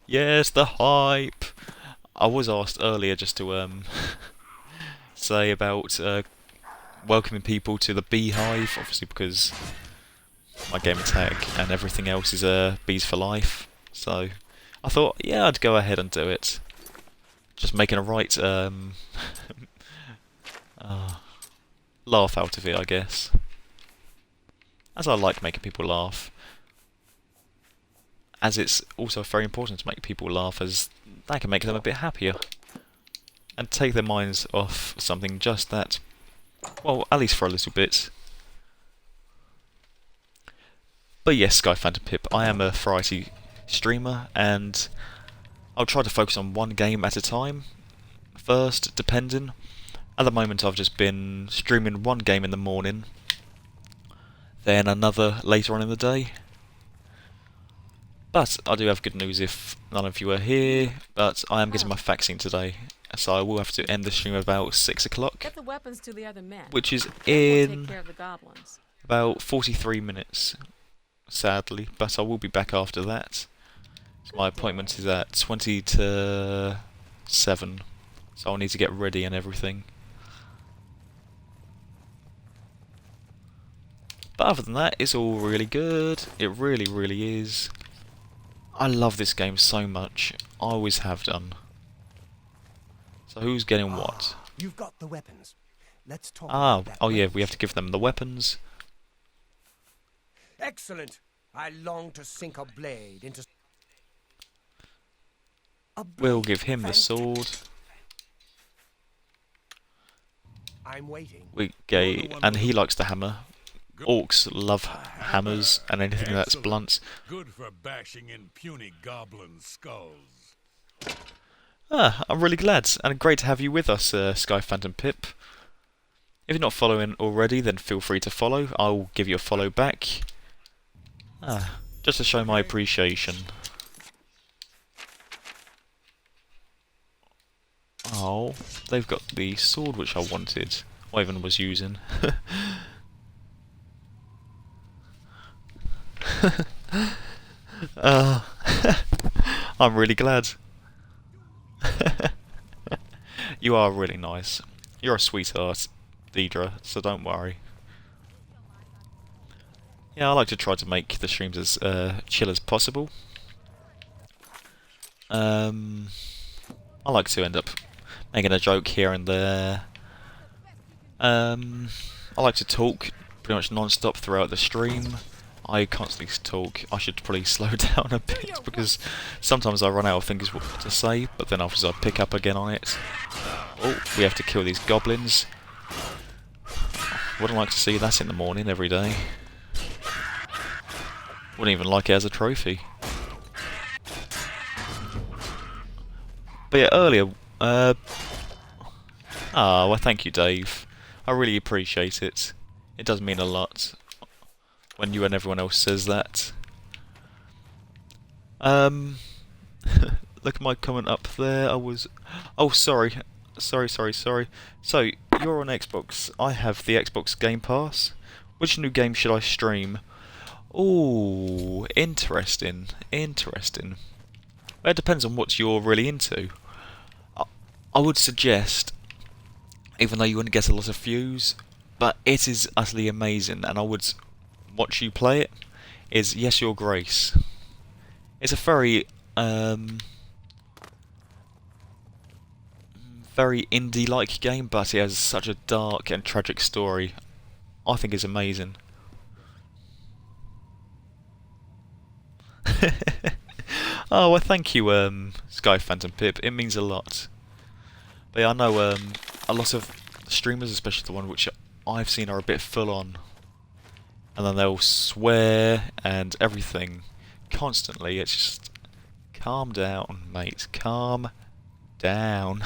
Yes, the hype. I was asked earlier just to say about welcoming people to the Beehive, obviously because my gamer tag and everything else is Bees for Life. So I thought, yeah, I'd go ahead and do it. Just making a right laugh out of it, I guess. As I like making people laugh. As it's also very important to make people laugh, as that can make them a bit happier. And take their minds off something just that, well, at least for a little bit. But yes, Sky Phantom Pip, I am a variety streamer, and I'll try to focus on one game at a time. First, depending. At the moment I've just been streaming one game in the morning, then another later on in the day. But I do have good news if none of you are here, but I am getting my vaccine today, so I will have to end the stream about 6 o'clock, Get the weapons to the other men. which is We'll take in care of the goblins. about 43 minutes, sadly, but I will be back after that. So my appointment is at 20 to 7, so I'll need to get ready and everything. But other than that, it's all really good. It really, really is. I love this game so much. I always have done. So who's getting what? You've got the weapons. Let's talk Ah, about that oh yeah, weapon. we have to give them the weapons. Excellent. I long to sink a blade into... A We'll blade. give him the sword. I'm waiting. And he likes the hammer. Orcs love hammers and anything that's Excellent. blunt. Good for bashing in puny goblin skulls. Ah, I'm really glad, and great to have you with us, Sky Phantom Pip. If you're not following already, then feel free to follow. I'll give you a follow back. Ah, just to show my appreciation. Oh, they've got the sword which I wanted. Wyvern was using. I'm really glad. You are really nice. You're a sweetheart, Deidre, so don't worry. Yeah, I like to try to make the streams as chill as possible. I like to end up making a joke here and there. I like to talk pretty much non-stop throughout the stream. I constantly talk. I should probably slow down a bit because sometimes I run out of things what to say, but then after I pick up again on it. Oh, we have to kill these goblins. Wouldn't like to see that in the morning every day. Wouldn't even like it as a trophy. But yeah, earlier, well, thank you, Dave. I really appreciate it. It does mean a lot when you and everyone else says that. Look at my comment up there. Oh, sorry. So, you're on Xbox. I have the Xbox Game Pass. Which new game should I stream? Ooh, interesting. Well, it depends on what you're really into. I would suggest, even though you wouldn't get a lot of views, but it is utterly amazing, and I would watch you play it, is Yes Your Grace. It's a very indie-like game, but it has such a dark and tragic story. I think it's amazing. Oh, well, thank you, Sky Phantom Pip. It means a lot. But yeah, I know a lot of streamers, especially the one which I've seen, are a bit full on. And then they'll swear and everything constantly. It's just, calm down, mate. Calm down.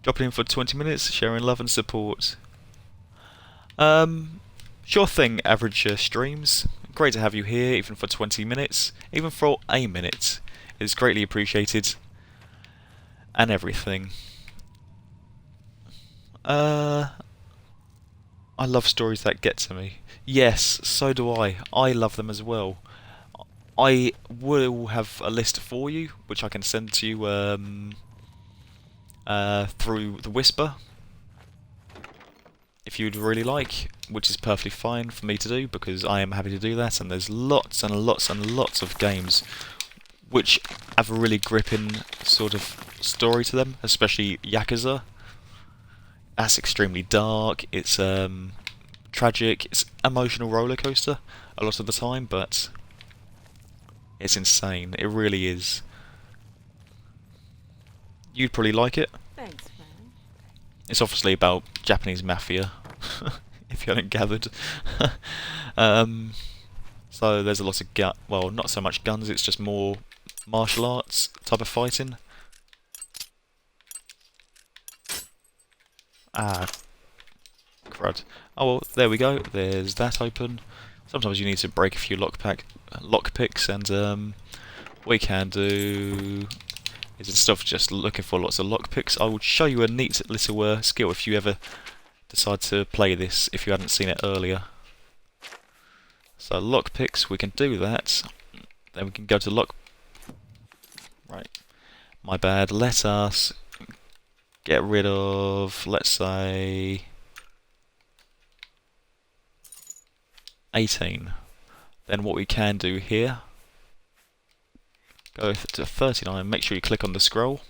Dropping in for 20 minutes, sharing love and support. Sure thing, average streams. Great to have you here, even for 20 minutes. Even for a minute. It's greatly appreciated. And everything. I love stories that get to me. Yes, so do I. I love them as well. I will have a list for you, which I can send to you through the Whisper, if you'd really like, which is perfectly fine for me to do, because I am happy to do that, and there's lots and lots and lots of games which have a really gripping sort of story to them, especially Yakuza. That's extremely dark, it's tragic, it's emotional roller coaster a lot of the time, but it's insane, it really is. You'd probably like it. Thanks, friend. It's obviously about Japanese mafia, if you hadn't gathered. So there's a lot of well, not so much guns, it's just more martial arts type of fighting. Ah, crud. Oh well, there we go. There's that open. Sometimes you need to break a few lockpicks, and we can do is instead of just looking for lots of lockpicks, I would show you a neat little skill if you ever decide to play this, if you hadn't seen it earlier. So lockpicks, we can do that. Then we can go to lock... Right, my bad. Let us get rid of, let's say, 18. Then what we can do here, go to 39, make sure you click on the scroll.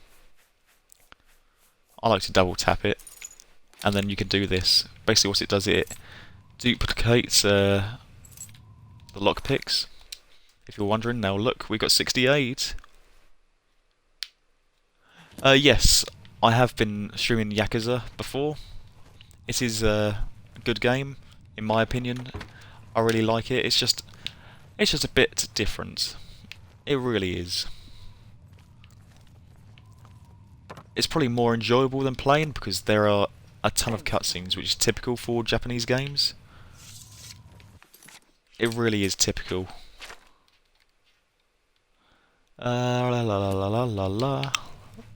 I like to double tap it, and then you can do this. Basically what it does, it duplicates the lockpicks. If you're wondering, now look, we got 68. Yes, I have been streaming Yakuza before. It is a good game, in my opinion. I really like it. It's just a bit different. It really is. It's probably more enjoyable than playing because there are a ton of cutscenes, which is typical for Japanese games. It really is typical. La la la la la la la.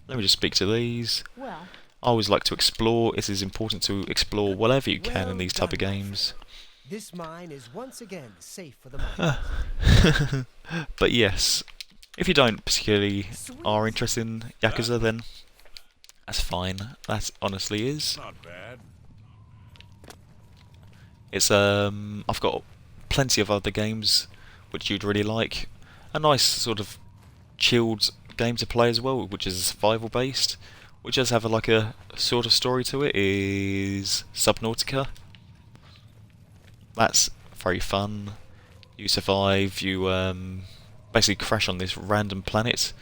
Let me just speak to these. Well, I always like to explore. It is important to explore whatever you can in these type of games. This mine is once again safe for the miners. But yes, if you don't particularly are interested in Yakuza, then that's fine. That honestly is. Not bad. It's I've got plenty of other games which you'd really like. A nice sort of chilled game to play as well, which is survival based, which does have like a sort of story to it, is Subnautica. That's very fun. You survive, you basically crash on this random planet,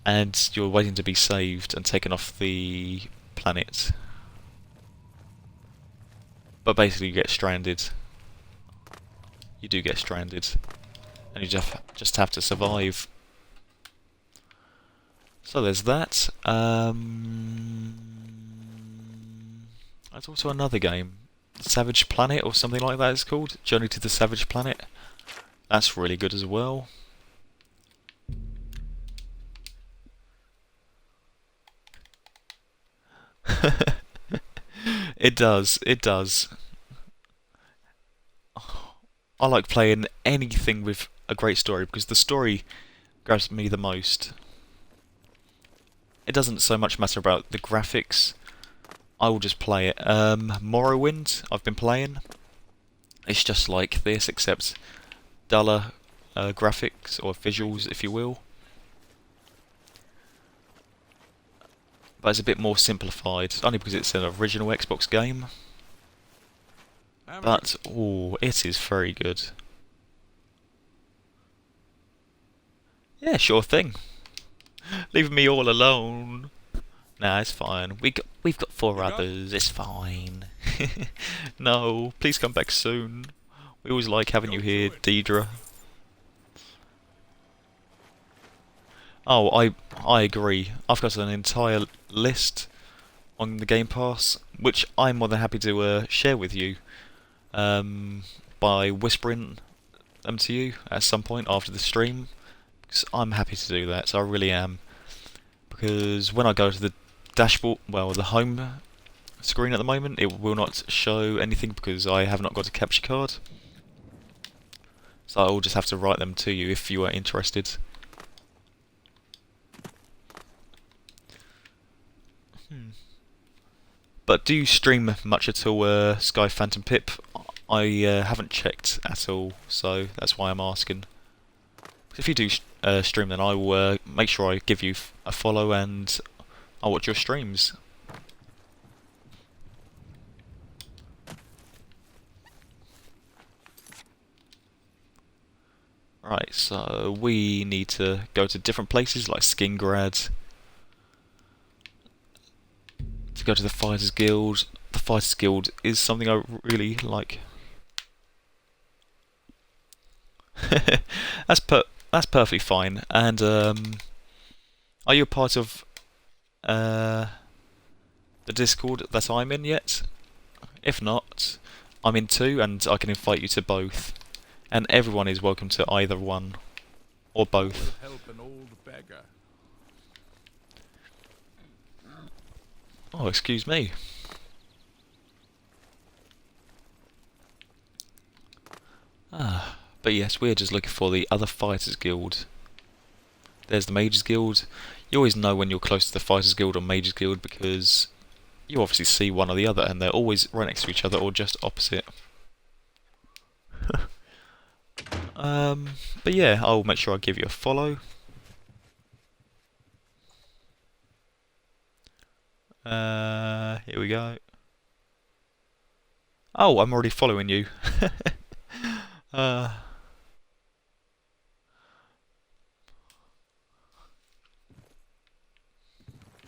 and you're waiting to be saved and taken off the planet. But basically you get stranded. You do get stranded. And you just have to survive. So there's that. There's also another game. Savage Planet or something like that it's called. Journey to the Savage Planet. That's really good as well. It does. I like playing anything with a great story because the story grabs me the most. It doesn't so much matter about the graphics. I will just play it. Morrowind, I've been playing. It's just like this, except duller graphics or visuals, if you will. But it's a bit more simplified, only because it's an original Xbox game. But, oh, it is very good. Yeah, sure thing. Leaving me all alone. Nah, it's fine. We've got 4 others. It's fine. No, please come back soon. We always like having you here, Deidre. Oh, I agree. I've got an entire list on the Game Pass, which I'm more than happy to share with you by whispering them to you at some point after the stream. Because I'm happy to do that, so I really am. Because when I go to the dashboard, well, the home screen at the moment, it will not show anything because I have not got a capture card. So I will just have to write them to you if you are interested. But do you stream much at all, Sky Phantom Pip? I haven't checked at all, so that's why I'm asking. If you do stream, then I will make sure I give you a follow and I'll watch your streams. Right, so we need to go to different places like Skingrad. To go to the Fighters Guild. The Fighters Guild is something I really like. That's perfectly fine. And are you a part of the Discord that I'm in yet? If not, I'm in too, and I can invite you to both. And everyone is welcome to either one or both. Help an old beggar. Oh, excuse me. But yes, we're just looking for the other Fighters Guild. There's the Mages Guild. You always know when you're close to the Fighters Guild or Mages Guild because you obviously see one or the other and they're always right next to each other or just opposite. But yeah, I'll make sure I give you a follow. Here we go. Oh, I'm already following you.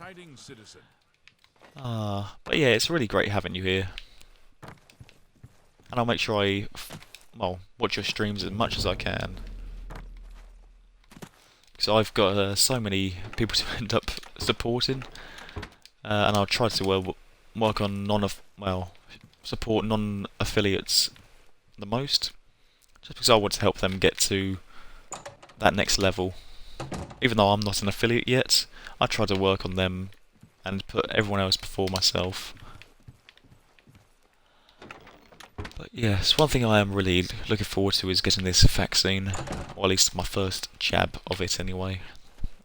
Hiding citizen. But yeah, it's really great having you here. And I'll make sure I, well, watch your streams as much as I can. Because I've got so many people to end up supporting. And I'll try to work on support non-affiliates the most. Just because I want to help them get to that next level. Even though I'm not an affiliate yet, I try to work on them and put everyone else before myself. But yes, one thing I am really looking forward to is getting this vaccine, or at least my first jab of it anyway.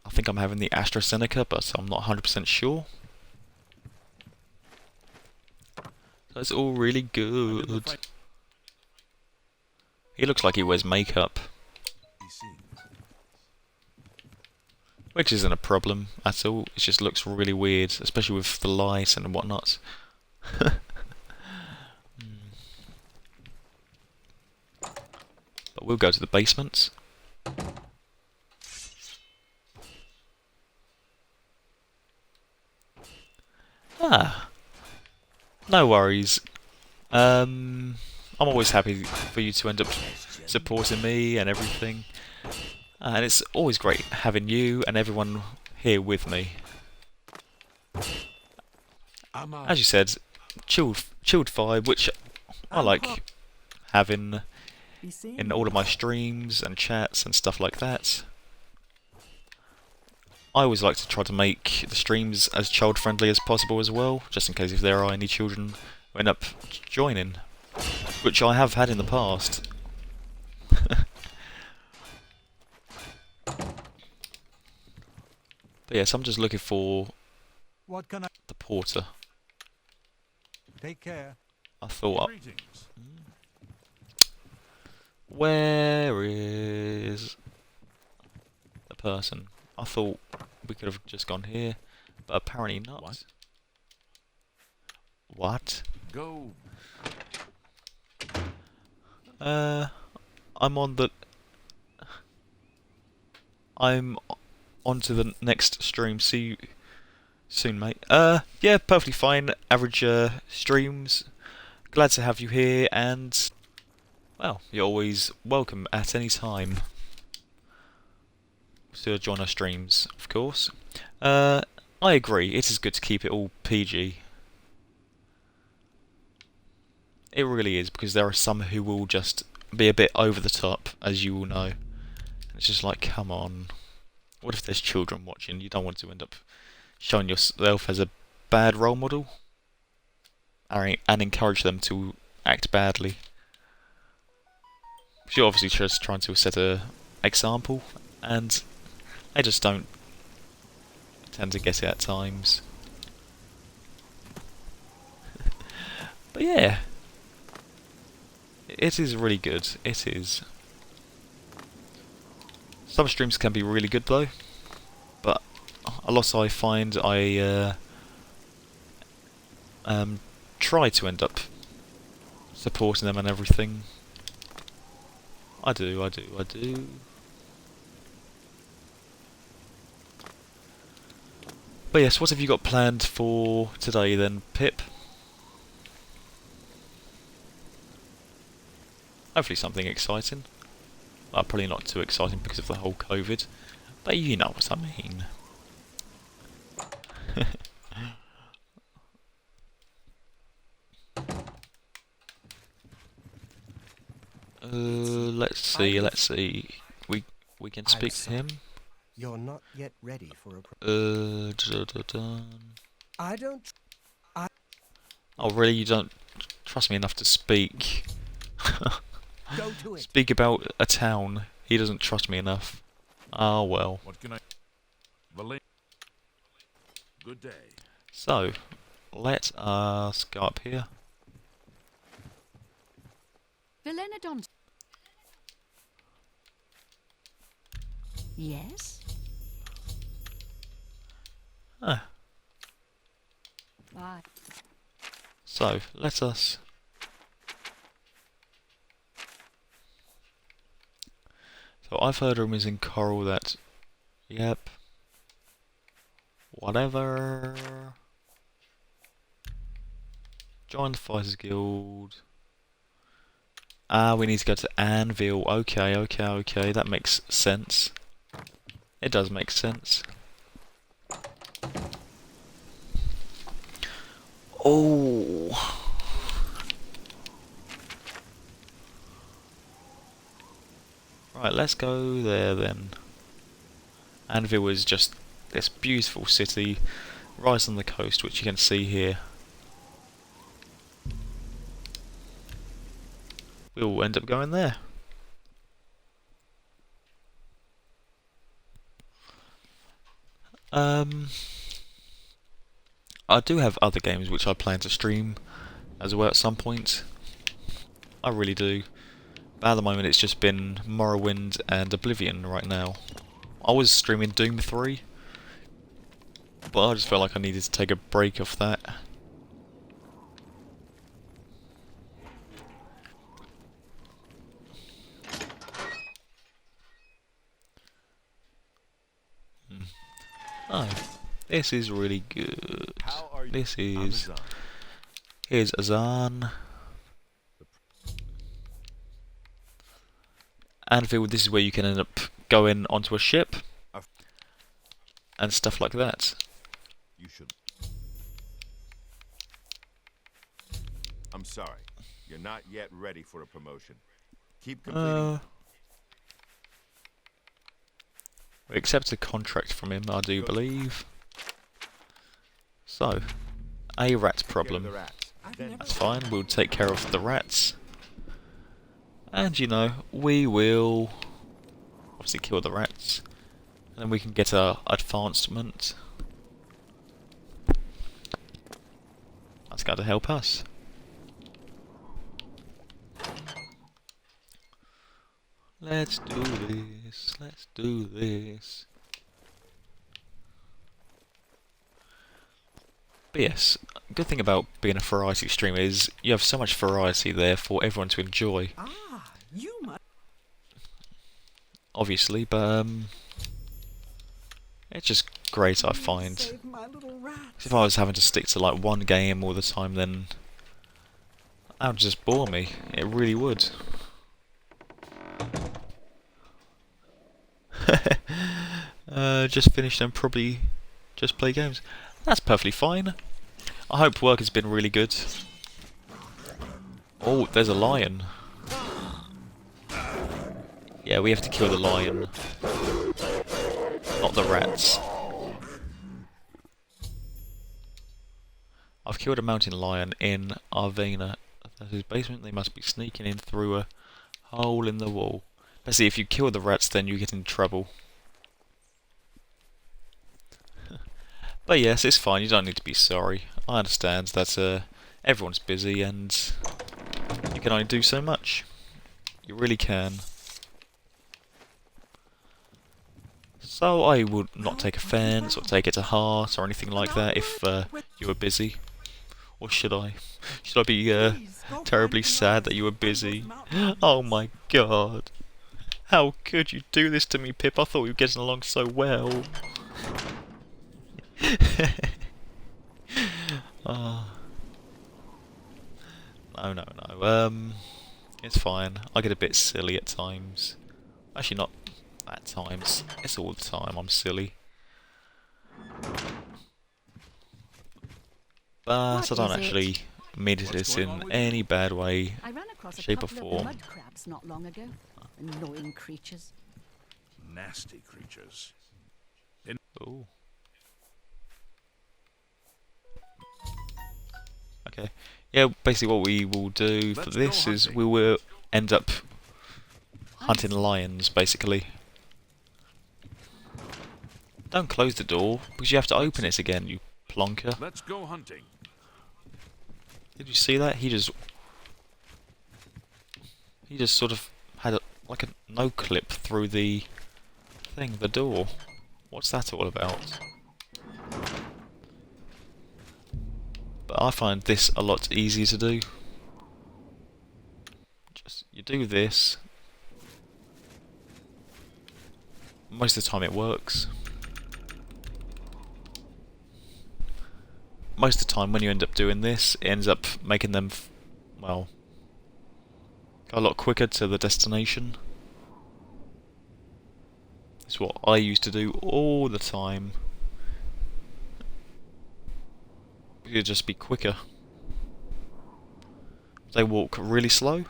I think I'm having the AstraZeneca, but I'm not 100% sure. So it's all really good. He looks like he wears makeup. Which isn't a problem at all, it just looks really weird, especially with the light and whatnot. But we'll go to the basement. No worries. I'm always happy for you to end up supporting me and everything. And it's always great having you and everyone here with me. As you said, chilled vibe, which I like having in all of my streams and chats and stuff like that. I always like to try to make the streams as child friendly as possible as well, just in case if there are any children who end up joining, which I have had in the past. But yes, I'm just looking for What can I the porter. take care? I thought, Greetings. where is the person? I thought we could have just gone here, but apparently not. What? Go. I'm on to the next stream. See you soon, mate. Yeah, perfectly fine. Average streams. Glad to have you here, and well, you're always welcome at any time to join our streams, of course. I agree. It is good to keep it all PG. It really is, because there are some who will just be a bit over the top, as you all know. It's just like, come on. What if there's children watching? You don't want to end up showing yourself as a bad role model and encourage them to act badly. You're obviously just trying to set a example, and they just don't tend to get it at times. But yeah, it is really good. It is. Some streams can be really good though, but a lot I find I try to end up supporting them and everything. I do. But yes, what have you got planned for today then, Pip? Hopefully something exciting. Well, probably not too exciting because of the whole COVID, but you know what I mean. Let's see. We can speak to him. You're not yet ready for a I I don't... Oh really, you don't trust me enough to speak? Go to it. Speak about a town. He doesn't trust me enough. Oh well. What can I... Valine. Good day. So, let us go up here. Villenodon. Yes? Ah, Bye. so, let us... So I've heard rumours in Coral that... Yep. Whatever. Join the Fighters Guild. Ah, we need to go to Anvil. Okay, okay, okay. That makes sense. It does make sense. Oh. Right, let's go there then. Anvil is just this beautiful city right on the coast, which you can see here. We'll end up going there. I do have other games which I plan to stream as well at some point. I really do. But at the moment it's just been Morrowind and Oblivion right now. I was streaming Doom 3, but I just felt like I needed to take a break off that. Oh, this is really good. How are you? This I'm is... Azan. Here's Azan. Anvil, this is where you can end up going onto a ship and stuff like that. You should. I'm sorry. You're not yet ready for a promotion. Keep completing. We accept a contract from him, I do believe. So, a rat problem. The rats. Then That's fine, we'll take care of the rats. And you know, we will obviously kill the rats. And then we can get our advancement. That's going to help us. Let's do this, let's do this. But yes, good thing about being a variety streamer is you have so much variety there for everyone to enjoy. Ah, you must. Obviously, but it's just great I find. Save my little rat. 'Cause if I was having to stick to like one game all the time, then that would just bore me. It really would. Just finished and probably just play games. That's perfectly fine. I hope work has been really good. Oh, there's a lion. Yeah, we have to kill the lion, not the rats. I've killed a mountain lion in Arvena. That's his basement. They must be sneaking in through a hole in the wall. Let's see, if you kill the rats, then you get in trouble. But yes, it's fine. You don't need to be sorry. I understand that everyone's busy and you can only do so much. You really can. So I would not take offence or take it to heart or anything like that if you were busy. Or should I? Should I be terribly sad that you were busy? Oh my god. How could you do this to me, Pip? I thought we were getting along so well. No. It's fine. I get a bit silly at times. Actually, not at times. It's all the time. I'm silly. But I don't actually mean this in any bad way, I ran across a shape or couple of form. mud crabs not long ago. Annoying creatures. Nasty creatures. Ooh. Okay. Yeah, basically what we will do for this is we will end up hunting lions, basically. Don't close the door, because you have to open it again, you plonker. Let's go hunting. Did you see that? He just sort of had like a no clip through the thing, the door. What's that all about? But I find this a lot easier to do. Just you do this. Most of the time it works. Most of the time when you end up doing this, it ends up making them, well, go a lot quicker to the destination. It's what I used to do all the time. It'd just be quicker. They walk really slow,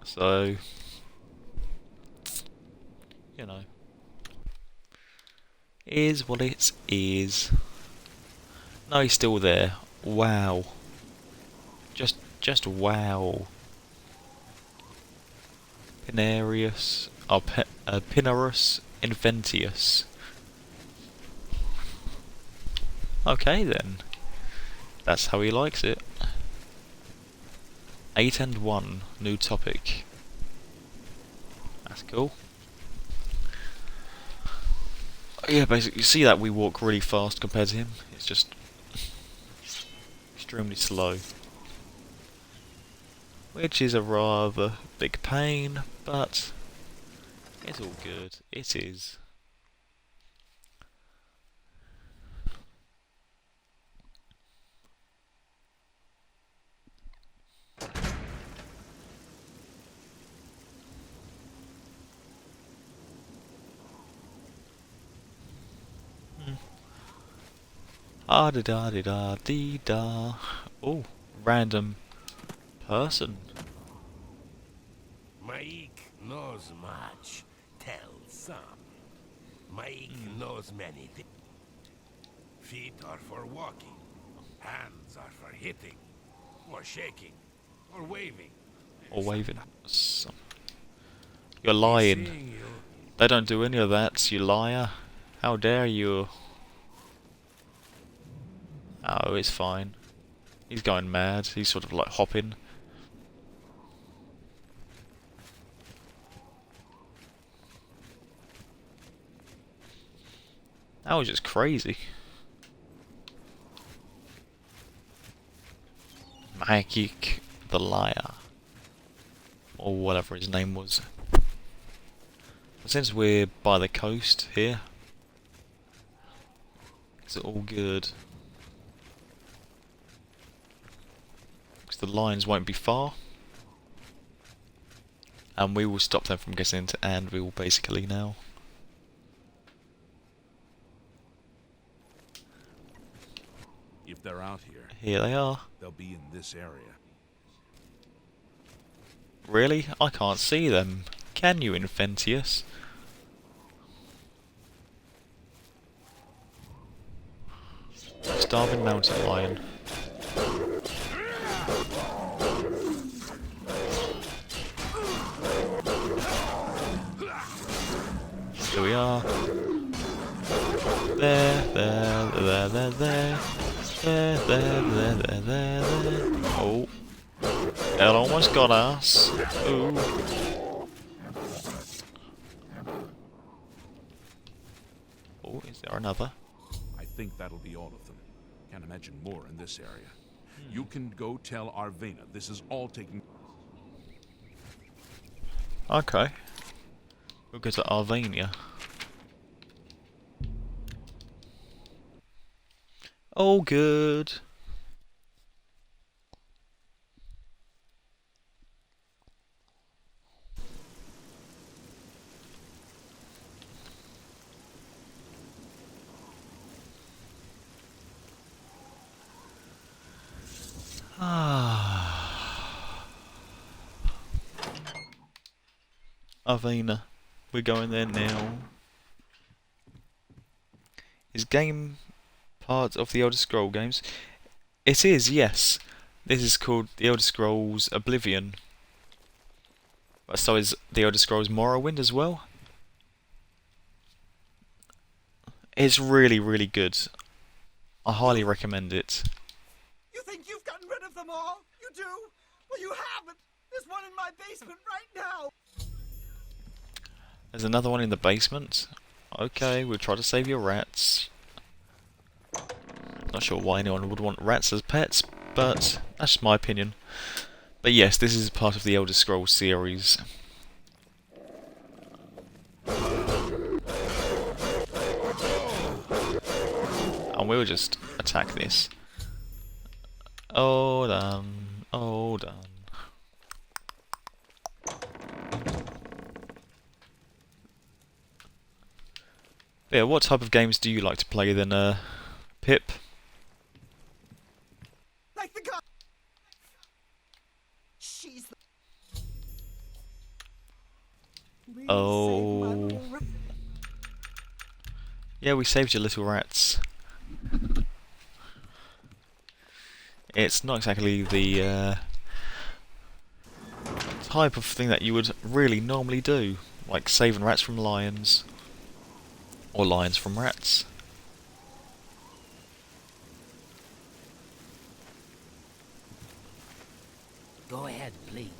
so you know, is what it is. No, he's still there. Wow. Just wow. Pinarius, Pinarus Inventius. Okay then. That's how he likes it. 8 and 1, new topic. That's cool. Yeah, basically, you see that we walk really fast compared to him. It's just extremely slow. Which is a rather big pain, but it's all good. It is. Ah da da da da dee da. Oh, random person. Maik knows much, tells some. Maik knows many things. Feet are for walking, hands are for hitting, or shaking, or waving. Or waving. You're lying. They don't do any of that, you liar. How dare you? Oh, it's fine. He's going mad. He's sort of like hopping. That was just crazy. Magic the liar. Or whatever his name was. But since we're by the coast here, it's all good. Because the lions won't be far. And we will stop them from getting into Anvil basically now. If they're out here, Here they are. they'll be in this area. Really? I can't see them. Can you, Inventius? Starving mountain lion. Here we are. There. Oh. It almost got us. Ooh. Oh, is there another? I think that'll be all of them. Can't imagine more in this area. You can go tell Arvena this is all taking... Okay. We'll go to Arvenia. Oh, good. Arvena. We're going there now. Is game part of the Elder Scroll games? It is, yes. This is called The Elder Scrolls Oblivion. But so is The Elder Scrolls Morrowind as well. It's really, really good. I highly recommend it. You think you've gotten rid of them all? You do? Well, you haven't. There's one in my basement right now. There's another one in the basement. Okay, we'll try to save your rats. Not sure why anyone would want rats as pets, but that's just my opinion. But yes, this is part of the Elder Scrolls series. And we'll just attack this. Oh, done. Oh, done. Yeah, what type of games do you like to play then, Pip? Like the guy. She's the... Please Oh. save my little rat. Yeah, we saved your little rats. It's not exactly the type of thing that you would really normally do, like saving rats from lions, or lions from rats. Go ahead, please.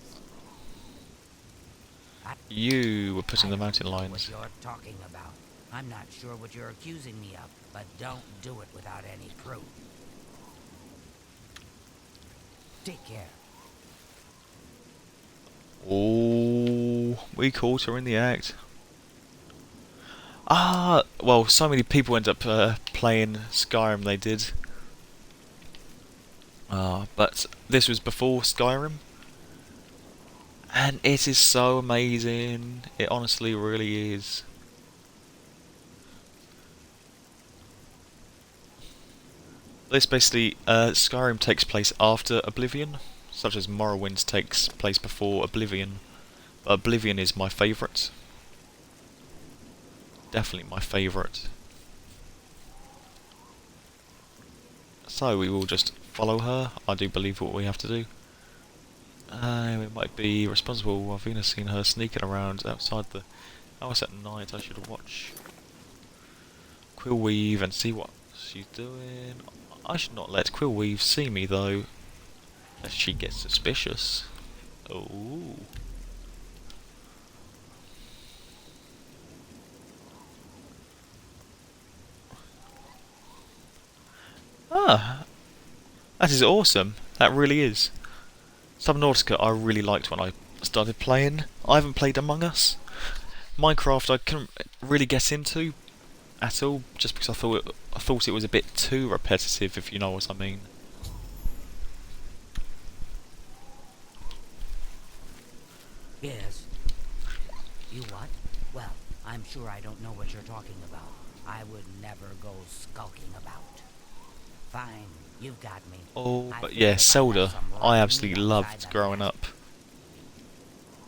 You were putting the mountain What lions. you're talking about. I'm not sure what you're accusing me of, but don't do it without any proof. Take care. Oh, we caught her in the act. Ah, well, so many people end up playing Skyrim. They did. But this was before Skyrim, and it is so amazing. It honestly really is. This basically, Skyrim takes place after Oblivion, such as Morrowind takes place before Oblivion. But Oblivion is my favourite. Definitely my favourite. So we will just follow her. I do believe what we have to do. We might be responsible. I've even seen her sneaking around outside the... Oh, it's at night. I should watch Quillweave and see what she's doing. I should not let Quillweave see me though, lest she gets suspicious. Oh. Ah, that is awesome. That really is. Subnautica I really liked when I started playing. I haven't played Among Us. Minecraft I couldn't really get into at all, just because I thought it was a bit too repetitive, if you know what I mean. Yes. You what? Well, I'm sure I don't know what you're talking about. I would never go skulking about. Fine, you've got me. Oh, I but figured yeah, if I Zelda, left some I rotten absolutely meat loved outside the growing nest. up.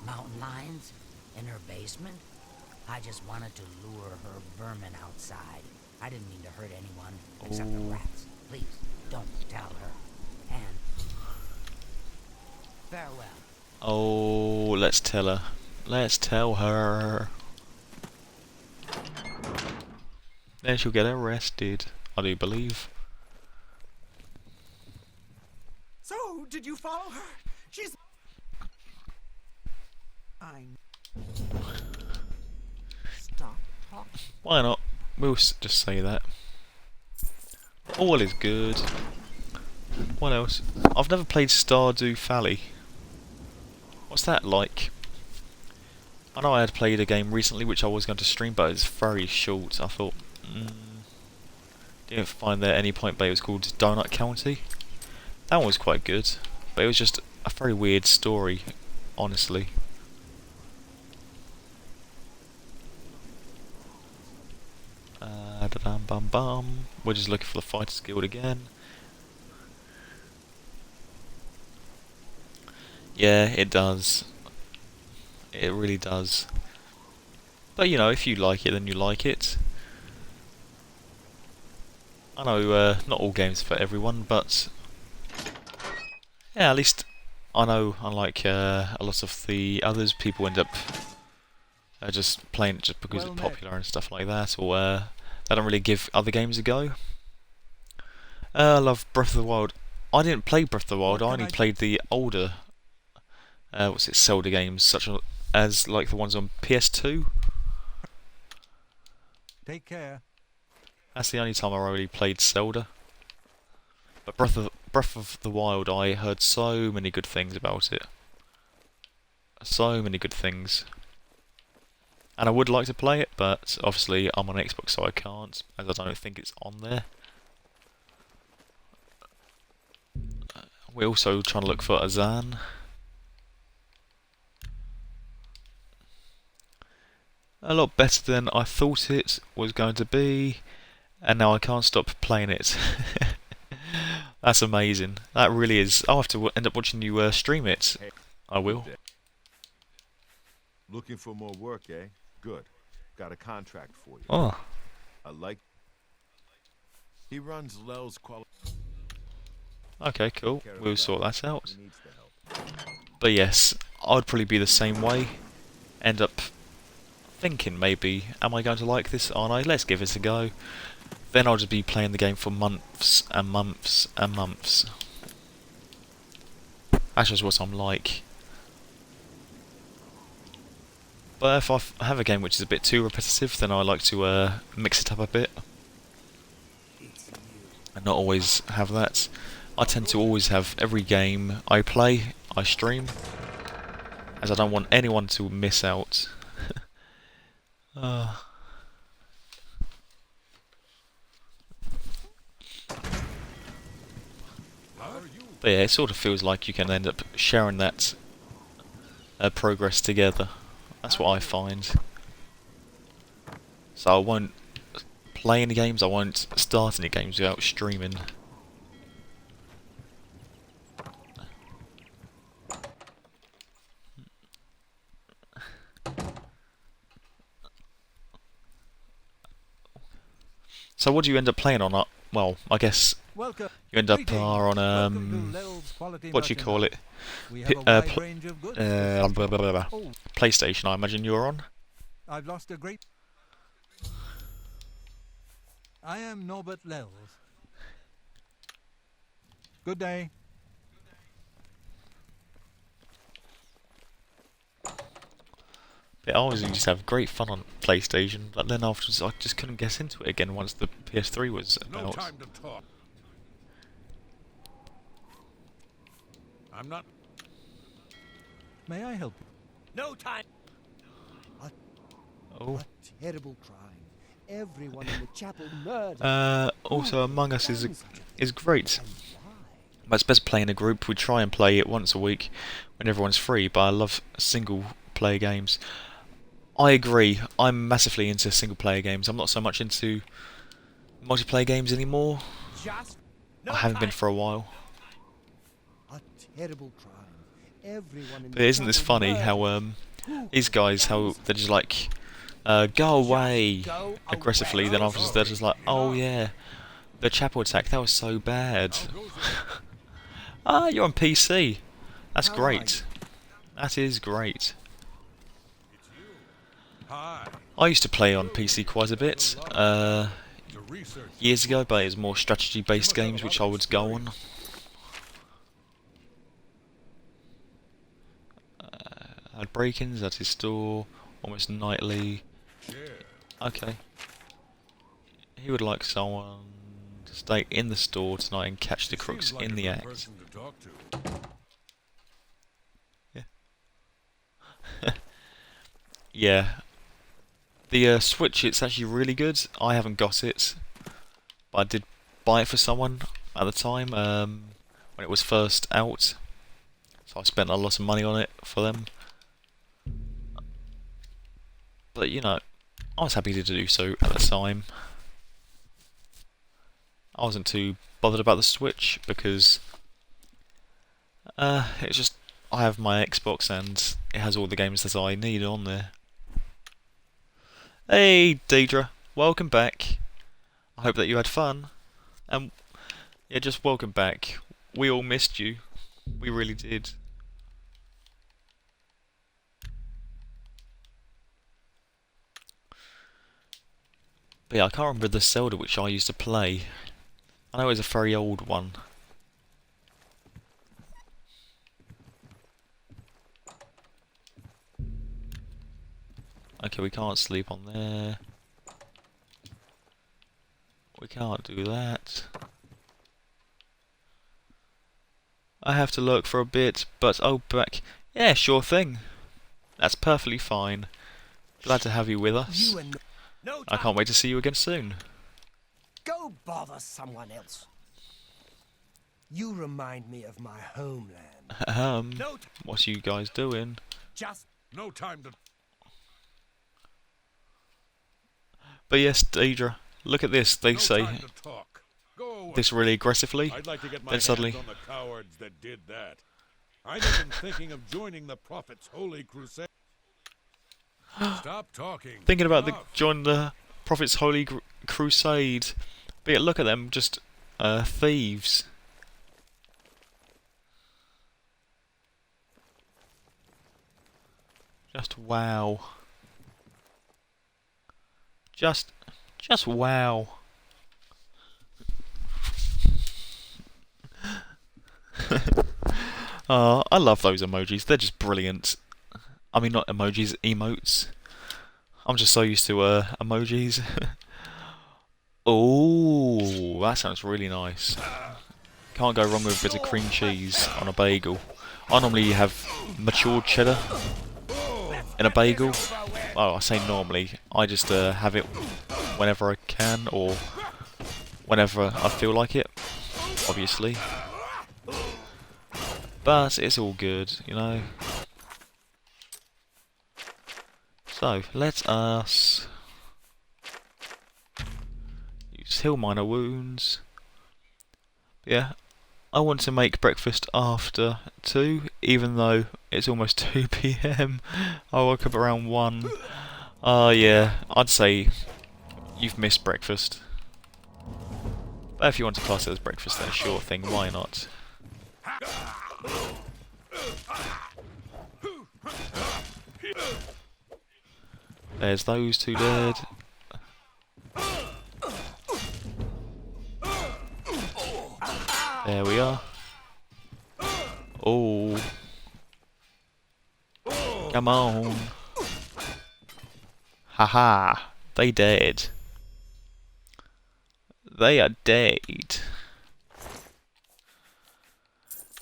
Mountain lions? In her basement? I just wanted to lure her vermin outside. I didn't mean to hurt anyone, except the Oh. rats. Please, don't tell her. And... farewell. Oh, let's tell her. Let's tell her. Then she'll get arrested, I do believe. So, did you follow her? She's... Stop talking. Why not? We'll just say that. All is good. What else? I've never played Stardew Valley. What's that like? I know I had played a game recently which I was going to stream, but it's very short. I thought, didn't find there any point, but it was called Donut County. That one was quite good, but it was just a very weird story, honestly. Da-dum-bum-bum. We're just looking for the Fighters Guild again. Yeah, it does. It really does. But you know, if you like it, then you like it. I know not all games are for everyone, but Yeah, at least I know, unlike a lot of the others, people end up just playing it just because Well it's met. popular and stuff like that, or they don't really give other games a go. I love Breath of the Wild. I didn't play Breath of the Wild, I What only can I- played the older Zelda games, such as like the ones on PS2. Take care. That's the only time I really played Zelda. But Breath of the Wild, I heard so many good things about it. So many good things. And I would like to play it, but obviously I'm on Xbox so I can't, as I don't think it's on there. We're also trying to look for Azan. A lot better than I thought it was going to be, and now I can't stop playing it. That's amazing. That really is. I'll have to end up watching you stream it. I will. Looking for more work, eh? Good. Got a contract for you. Oh, I like. He runs Lel's quality. okay, cool. We'll sort that out. He needs the help. But yes, I'd probably be the same way. End up thinking maybe, am I going to like this? Aren't I? Let's give it a go. Then I'll just be playing the game for months and months and months. That's just what I'm like. But if I have a game which is a bit too repetitive, then I like to mix it up a bit. And not always have that. I tend to always have every game I play, I stream. As I don't want anyone to miss out. But yeah, it sort of feels like you can end up sharing that progress together. That's what I find. So I won't play any games, I won't start any games without streaming. So what do you end up playing on? Well, I guess Welcome. you end up Greetings. on Welcome to Lel's Quality what do you call it? Merchandise. We have a wide pl- range of goods. Blah, blah, blah, blah. Oh, PlayStation, I imagine you're on. I've lost a great. I am Norbert Lels. Good day. But I always used to have great fun on PlayStation, but then afterwards I just couldn't get into it again once the PS3 was No out. time to talk. I'm not. May I help you? No time. Oh. A terrible crime. Everyone in the chapel murdered. Also, Among Us is Done such a thing. is great. And why? But it's best to play in a group. We try and play it once a week when everyone's free, but I love single player games. I agree, I'm massively into single player games. I'm not so much into multiplayer games anymore. Just no I haven't been time. for a while. A terrible crime. Everyone in But the isn't this chapel funny how murdered. these guys, how they're just like go away go aggressively, away. then afterwards they're just like, oh yeah, the chapel attack, that was so bad. Ah, you're on PC. That's How are great. That is great. Hi. I used to play on PC quite a bit To research. years ago, but it was more strategy-based games which I would go on. I had break-ins at his store almost nightly. Okay. He would like someone to stay in the store tonight and catch the crooks in the act. Yeah. Yeah. The Switch, it's actually really good. I haven't got it, but I did buy it for someone at the time when it was first out. So I spent a lot of money on it for them. But you know, I was happy to do so at the time. I wasn't too bothered about the Switch because it's just I have my Xbox and it has all the games that I need on there. Hey Deidre, welcome back. I hope that you had fun. And yeah, just welcome back. We all missed you. We really did. But yeah, I can't remember the Zelda which I used to play. I know it was a very old one. Okay, we can't sleep on there. We can't do that. I have to look for a bit, but oh, back. Yeah, sure thing. That's perfectly fine. Glad to have you with us. I can't wait to see you again soon. Go bother someone else. You remind me of my homeland. What are you guys doing? Just No time to... But yes, Deidre, look at this. They No say time to talk. Go away. this really aggressively. I'd like to get my Then hands suddenly, on the cowards that did that. I'm even thinking of joining the Prophet's Holy Crusade. Stop talking. thinking about Enough. join the Prophet's Holy Crusade. But yeah, look at them, just thieves. Just wow. Just wow. I love those emojis. They're just brilliant. I mean, not emojis, emotes. I'm just so used to emojis. Oh, that sounds really nice. Can't go wrong with a bit of cream cheese on a bagel. I normally have matured cheddar in a bagel. Oh, I say normally. I just have it whenever I can or whenever I feel like it, obviously. But it's all good, you know. So, let us use heal minor wounds. Yeah, I want to make breakfast after 2, even though it's almost 2 PM. I woke up around 1. Yeah, I'd say you've missed breakfast. But if you want to class it as breakfast, then sure thing, why not? There's those 2 dead. There we are. Oh. Come on. Haha. They dead. They are dead.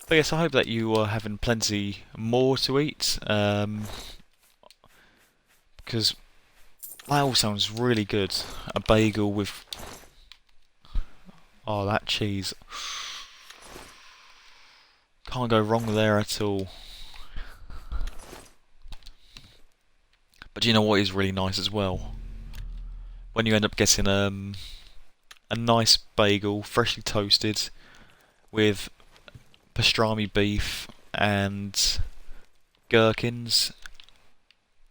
But yes, I hope that you are having plenty more to eat. Because that all sounds really good. A bagel with... Oh, that cheese. Can't go wrong there at all. But do you know what is really nice as well? When you end up getting a nice bagel, freshly toasted, with pastrami beef and gherkins.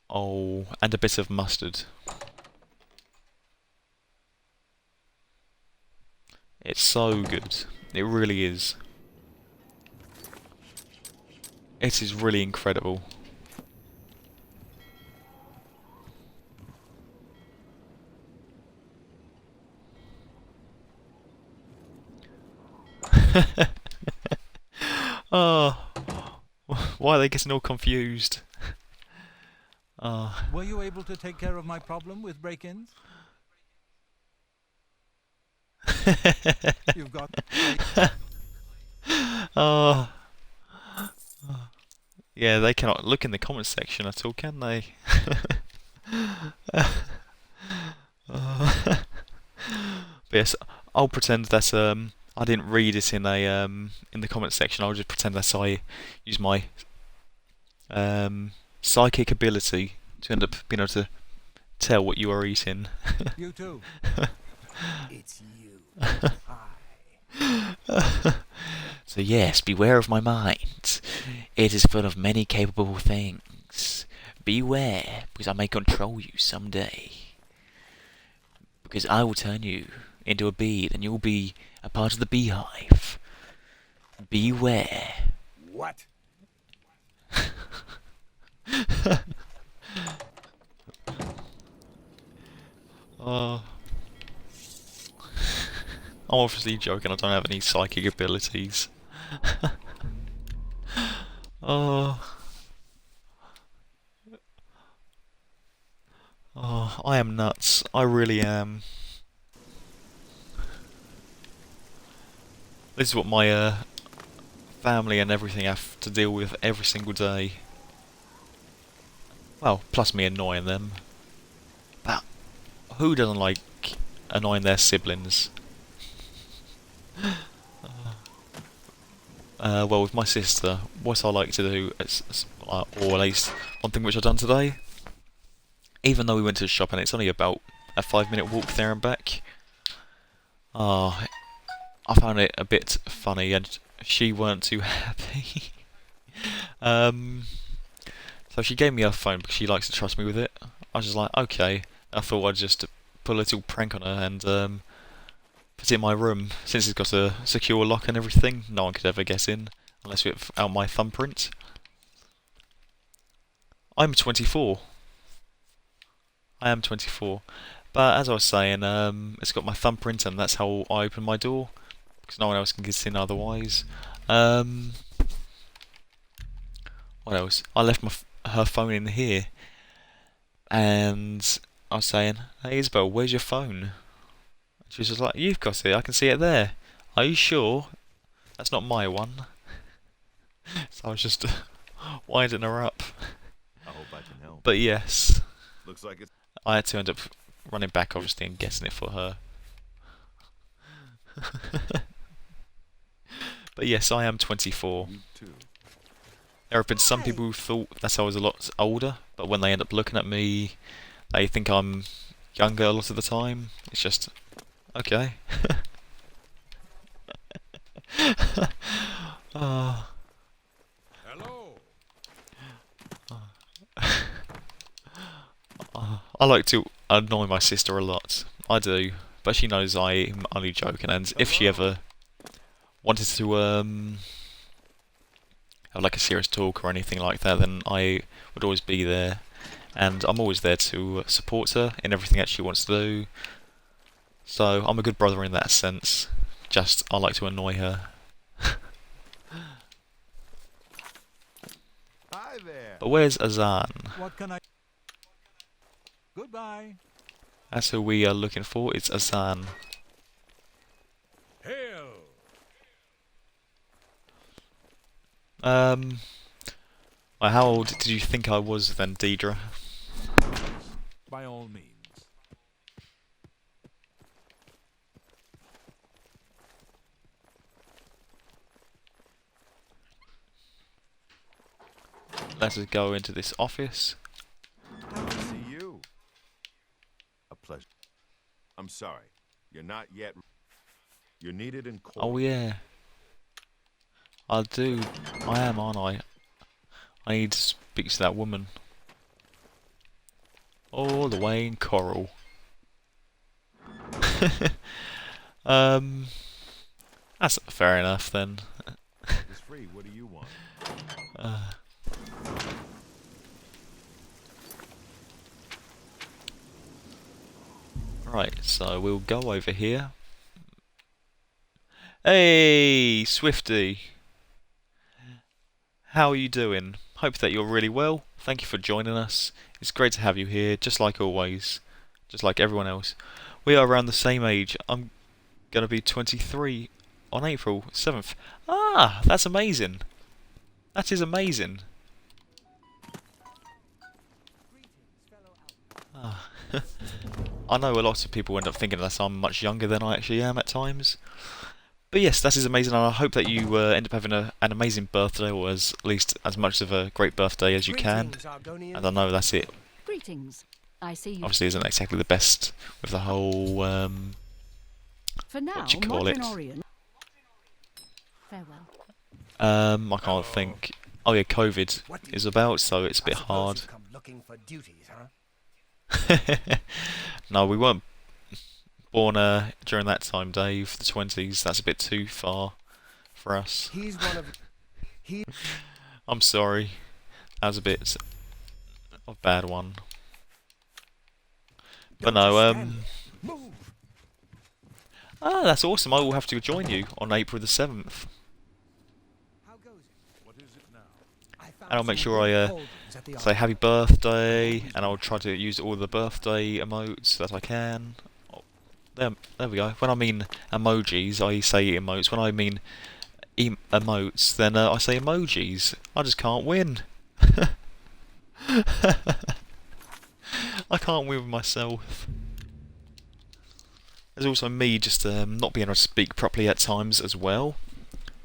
Oh, and a bit of mustard. It's so good. It really is. It is really incredible. Oh, why are they getting all confused? Were you able to take care of my problem with break-ins? You've got... Oh. Yeah, they cannot look in the comments section at all, can they? But yes, I'll pretend that I didn't read it in the comments section. I'll just pretend that I use my psychic ability to end up being able to tell what you are eating. You too. it's you. So yes, beware of my mind. It is full of many capable things. Beware, because I may control you someday. Because I will turn you into a bee, and you'll be a part of the beehive. Beware. What? I'm obviously joking, I don't have any psychic abilities. Oh. Oh, I am nuts. I really am. This is what my family and everything have to deal with every single day. Well, plus me annoying them. But who doesn't like annoying their siblings? Well, with my sister, what I like to do, or at least one thing which I've done today, even though we went to the shop and it's only about a 5-minute walk there and back, I found it a bit funny and she weren't too happy. So she gave me her phone because she likes to trust me with it. I was just like, okay. I thought I'd just put a little prank on her and put it in my room. Since it's got a secure lock and everything, no one could ever get in unless without my thumbprint. I'm 24. I am 24. But as I was saying, it's got my thumbprint and that's how I open my door. Because no one else can get in otherwise. What else? I left her phone in here. And I was saying, hey Isabel, where's your phone? She was just like, you've got it, I can see it there. Are you sure? That's not my one. So I was just winding her up. I hope I can help. But yes. Looks like it's... I had to end up running back obviously and getting it for her. But yes, I am 24. You too. There have been some people who thought that I was a lot older, but when they end up looking at me, they think I'm younger a lot of the time. It's just, okay. Hello. I like to annoy my sister a lot. I do, but she knows I'm only joking. And if she ever wanted to have like a serious talk or anything like that, then I would always be there, and I'm always there to support her in everything that she wants to do. So I'm a good brother in that sense. Just I like to annoy her. Hi there. But where's Azan? What can I... Goodbye. That's who we are looking for. It's Azan. Hail. How old did you think I was then, Deidre? By all means. Let us go into this office. Good to see you. A pleasure. I'm sorry. You're not yet... You're needed in court. Oh yeah. I do. I am, aren't I? I need to speak to that woman. All the way in Coral. That's fair enough then. It's free. What do you want? Right, so we'll go over here. Hey, Swifty! How are you doing? Hope that you're really well. Thank you for joining us. It's great to have you here, just like always. Just like everyone else. We are around the same age. I'm gonna be 23 on April 7th. Ah, that's amazing. That is amazing. Ah. I know a lot of people end up thinking that I'm much younger than I actually am at times. But yes, that is amazing, and I hope that you end up having an amazing birthday, or at least as much of a great birthday as you can. And I know that's it. Greetings. I see you. Obviously isn't exactly the best with the whole, For now, what do you call it? Farewell. I can't think. Oh yeah, COVID is about, so it's a bit hard. Come looking for duties, huh? No, we weren't born during that time, Dave. The 20s. That's a bit too far for us. He's one of He I'm sorry. That was a bit of a bad one. But no, ah, that's awesome. I will have to join you on April the 7th. How goes it? What is it now? I found And I'll make some sure wood I cauldrons at the say happy birthday, and I'll try to use all the birthday emotes that I can. Oh, there we go. When I mean emojis, I say emotes. When I mean emotes, then I say emojis. I just can't win. I can't win with myself. There's also me just not being able to speak properly at times as well.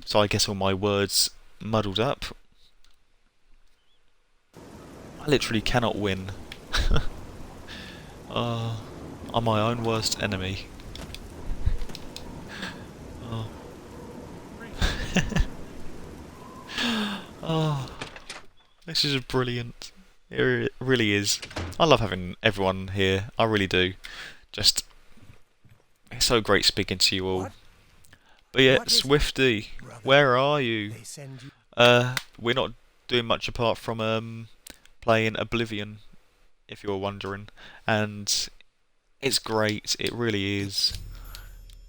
So I guess all my words muddled up. I literally cannot win. I'm my own worst enemy. Oh. Oh, this is brilliant. It really is. I love having everyone here. I really do. Just, it's so great speaking to you all. What? But yeah, What is it, Swifty, brother? where are you? They send you. We're not doing much apart from playing Oblivion, if you're wondering, and it's great. It really is.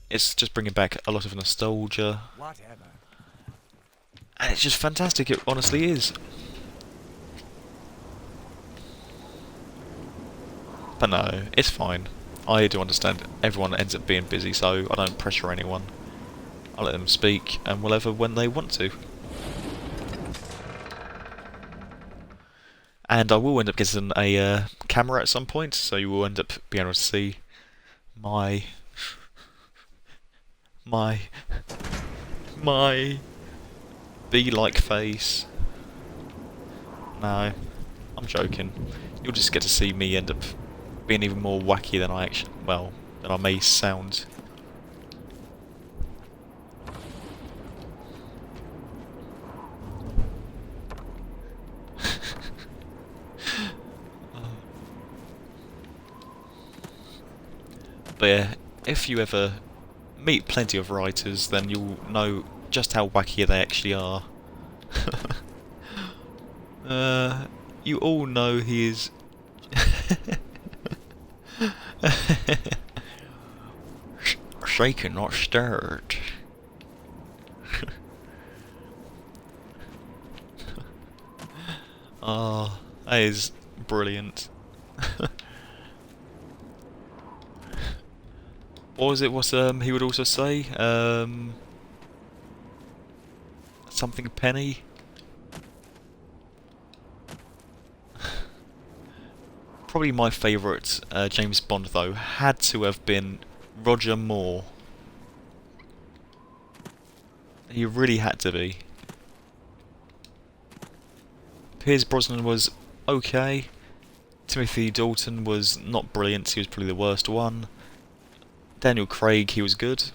It's just bringing back a lot of nostalgia, Whatever. and it's just fantastic. It honestly is. But no, it's fine. I do understand everyone ends up being busy, so I don't pressure anyone. I let them speak and whatever when they want to. And I will end up getting a camera at some point, so you will end up being able to see my bee-like face. No, I'm joking. You'll just get to see me end up being even more wacky than I actually, well, than I may sound. But yeah, if you ever meet plenty of writers, then you'll know just how wacky they actually are. You all know he is... shaken, not stirred. Ah, that is brilliant. What was it? What he would also say? Something penny. Probably my favourite James Bond though had to have been Roger Moore. He really had to be. Piers Brosnan was okay. Timothy Dalton was not brilliant. He was probably the worst one. Daniel Craig, he was good.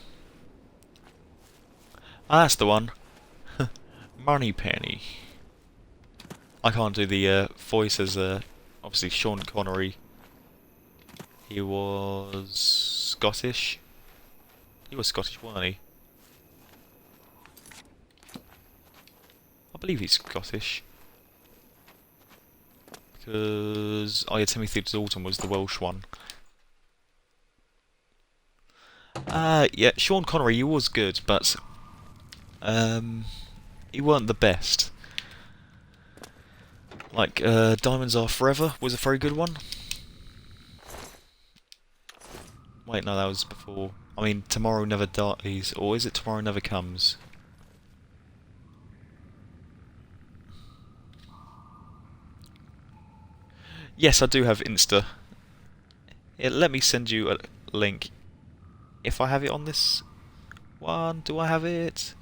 Ah, that's the one. Moneypenny. I can't do the voice as obviously Sean Connery. He was Scottish. He was Scottish, wasn't he? I believe he's Scottish. Because Timothy Dalton was the Welsh one. Yeah, Sean Connery, he was good, but he weren't the best. Like, Diamonds Are Forever was a very good one. Wait, no, that was before. I mean, Tomorrow Never Dies, or is it Tomorrow Never Comes? Yes, I do have Insta. Yeah, let me send you a link. If I have it on this one, do I have it?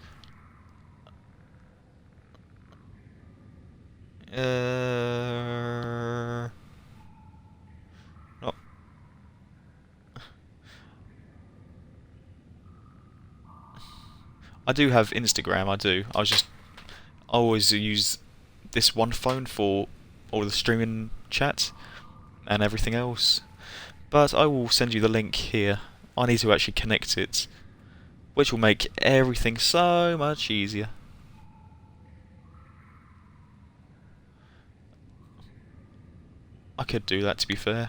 No. I do have Instagram, I do. I always use this one phone for all the streaming chat and everything else. But I will send you the link here. I need to actually connect it, which will make everything so much easier. I could do that, to be fair.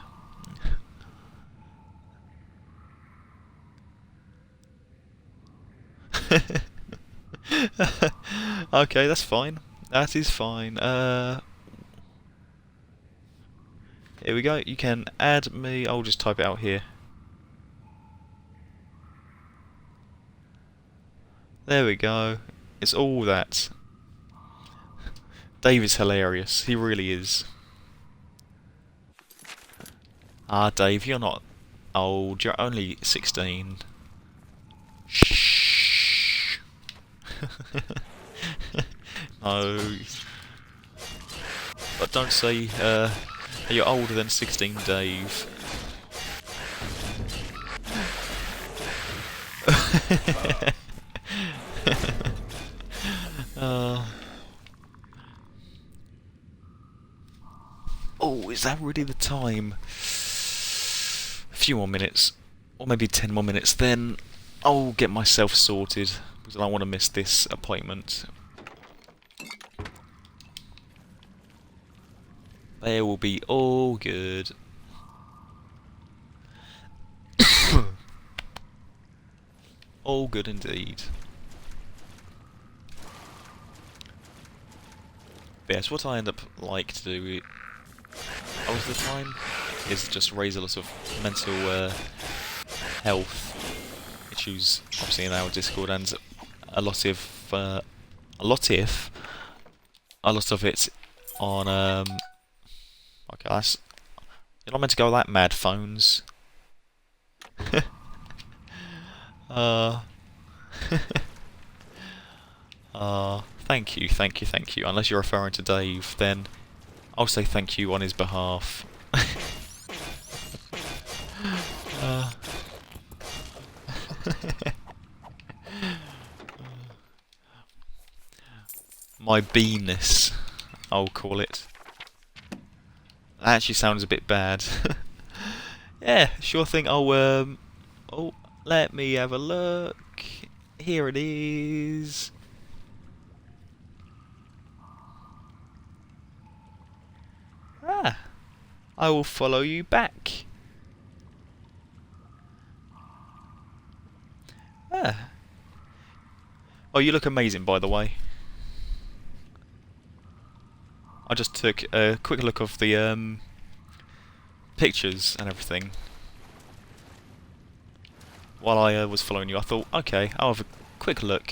Okay, that's fine. That is fine. Here we go. You can add me. I'll just type it out here. There we go. It's all that. Dave is hilarious. He really is. Ah, Dave, you're not old. You're only 16. Shh. No. But don't say you're older than 16, Dave. Oh, is that really the time? A few more minutes, or maybe 10 more minutes, then I'll get myself sorted, because I don't want to miss this appointment. They will be all good. All good indeed. But yes, what I end up like to do most of the time is just raise a lot of mental health issues, obviously in our Discord, and a lot of it on okay, that's, you're not meant to go that mad, phones. Thank you, thank you, thank you. Unless you're referring to Dave, then I'll say thank you on his behalf. My beanness, I'll call it. That actually sounds a bit bad. Yeah, sure thing. Oh, let me have a look. Here it is. Ah, I will follow you back. Ah. Oh, you look amazing, by the way. I just took a quick look of the pictures and everything while I was following you. I thought, okay, I'll have a quick look,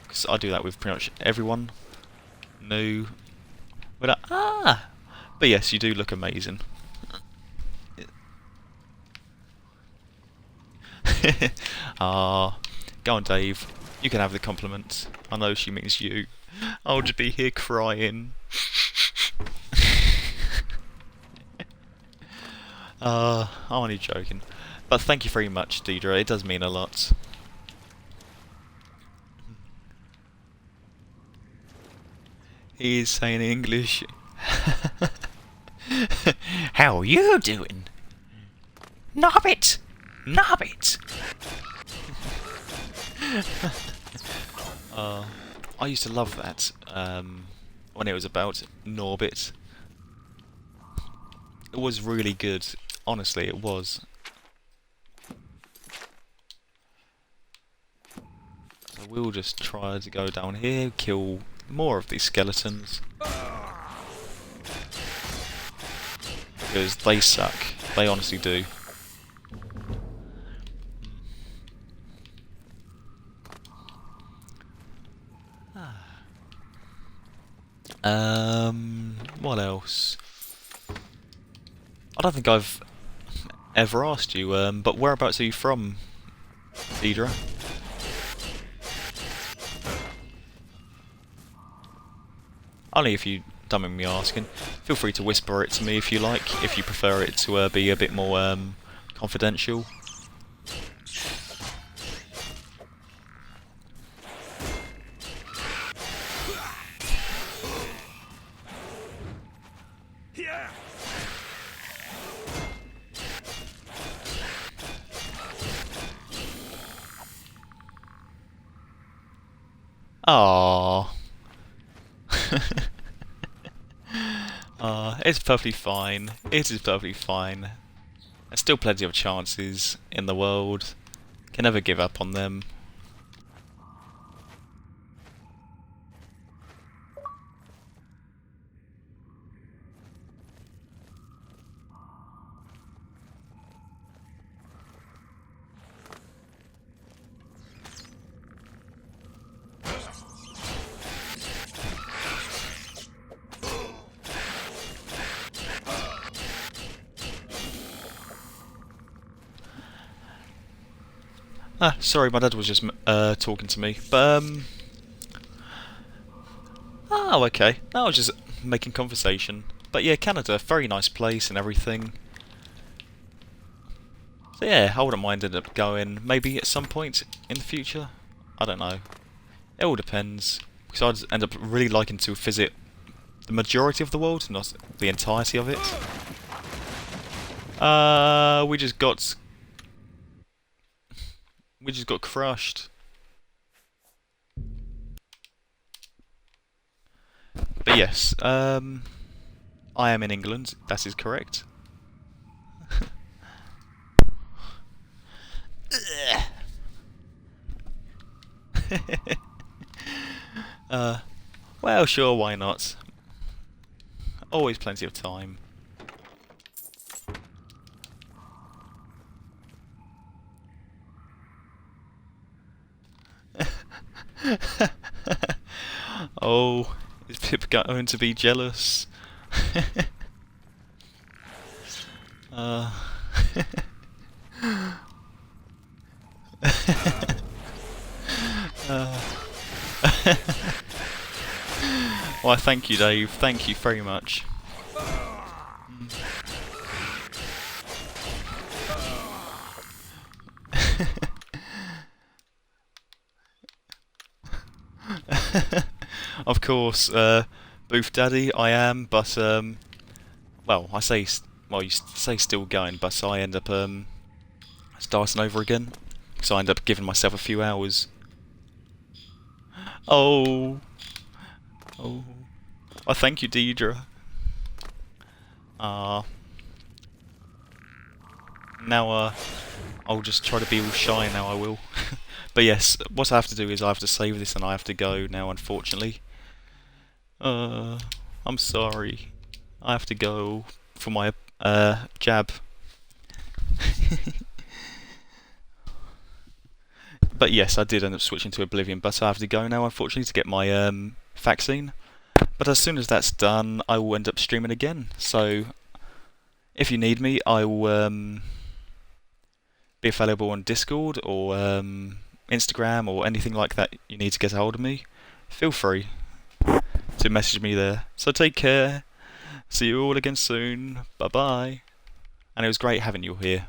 because I do that with pretty much everyone new. But but yes, you do look amazing. Go on, Dave. You can have the compliment. I know she means you. I'll just be here crying. I'm only joking. But thank you very much, Deidre. It does mean a lot. He is saying English. How are you doing? Nobbit! Nobbit! I used to love that when it was about Norbit. It was really good. Honestly, it was. So we'll just try to go down here, kill more of these skeletons. Because they suck. They honestly do. What else? I don't think I've ever asked you, but whereabouts are you from, Deidre? Only if you don't mind me asking. Feel free to whisper it to me if you like, if you prefer it to be a bit more confidential. Aww. It's perfectly fine. It is perfectly fine. There's still plenty of chances in the world. Can never give up on them. Sorry, my dad was just talking to me. But oh, okay. I was just making conversation. But yeah, Canada, very nice place and everything. So yeah, I wouldn't mind ending up going maybe at some point in the future. I don't know. It all depends. Because I'd end up really liking to visit the majority of the world, not the entirety of it. We just got crushed. But yes, I am in England. That is correct. Well, sure, why not? Always plenty of time. Oh, is Pip going to be jealous? Why, thank you, Dave. Thank you very much. Of course, Booth Daddy, I am, but well, you say still going, but I end up starting over again, because I end up giving myself a few hours. Oh, oh, I thank you, Deidre. Now I'll just try to be all shy now. I will. But yes, what I have to do is I have to save this and I have to go now, unfortunately. I'm sorry. I have to go for my jab. But yes, I did end up switching to Oblivion, but I have to go now, unfortunately, to get my vaccine. But as soon as that's done, I will end up streaming again. So, if you need me, I will be available on Discord or Instagram or anything like that you need to get a hold of me. Feel free to message me there. So take care. See you all again soon. Bye bye. And it was great having you here.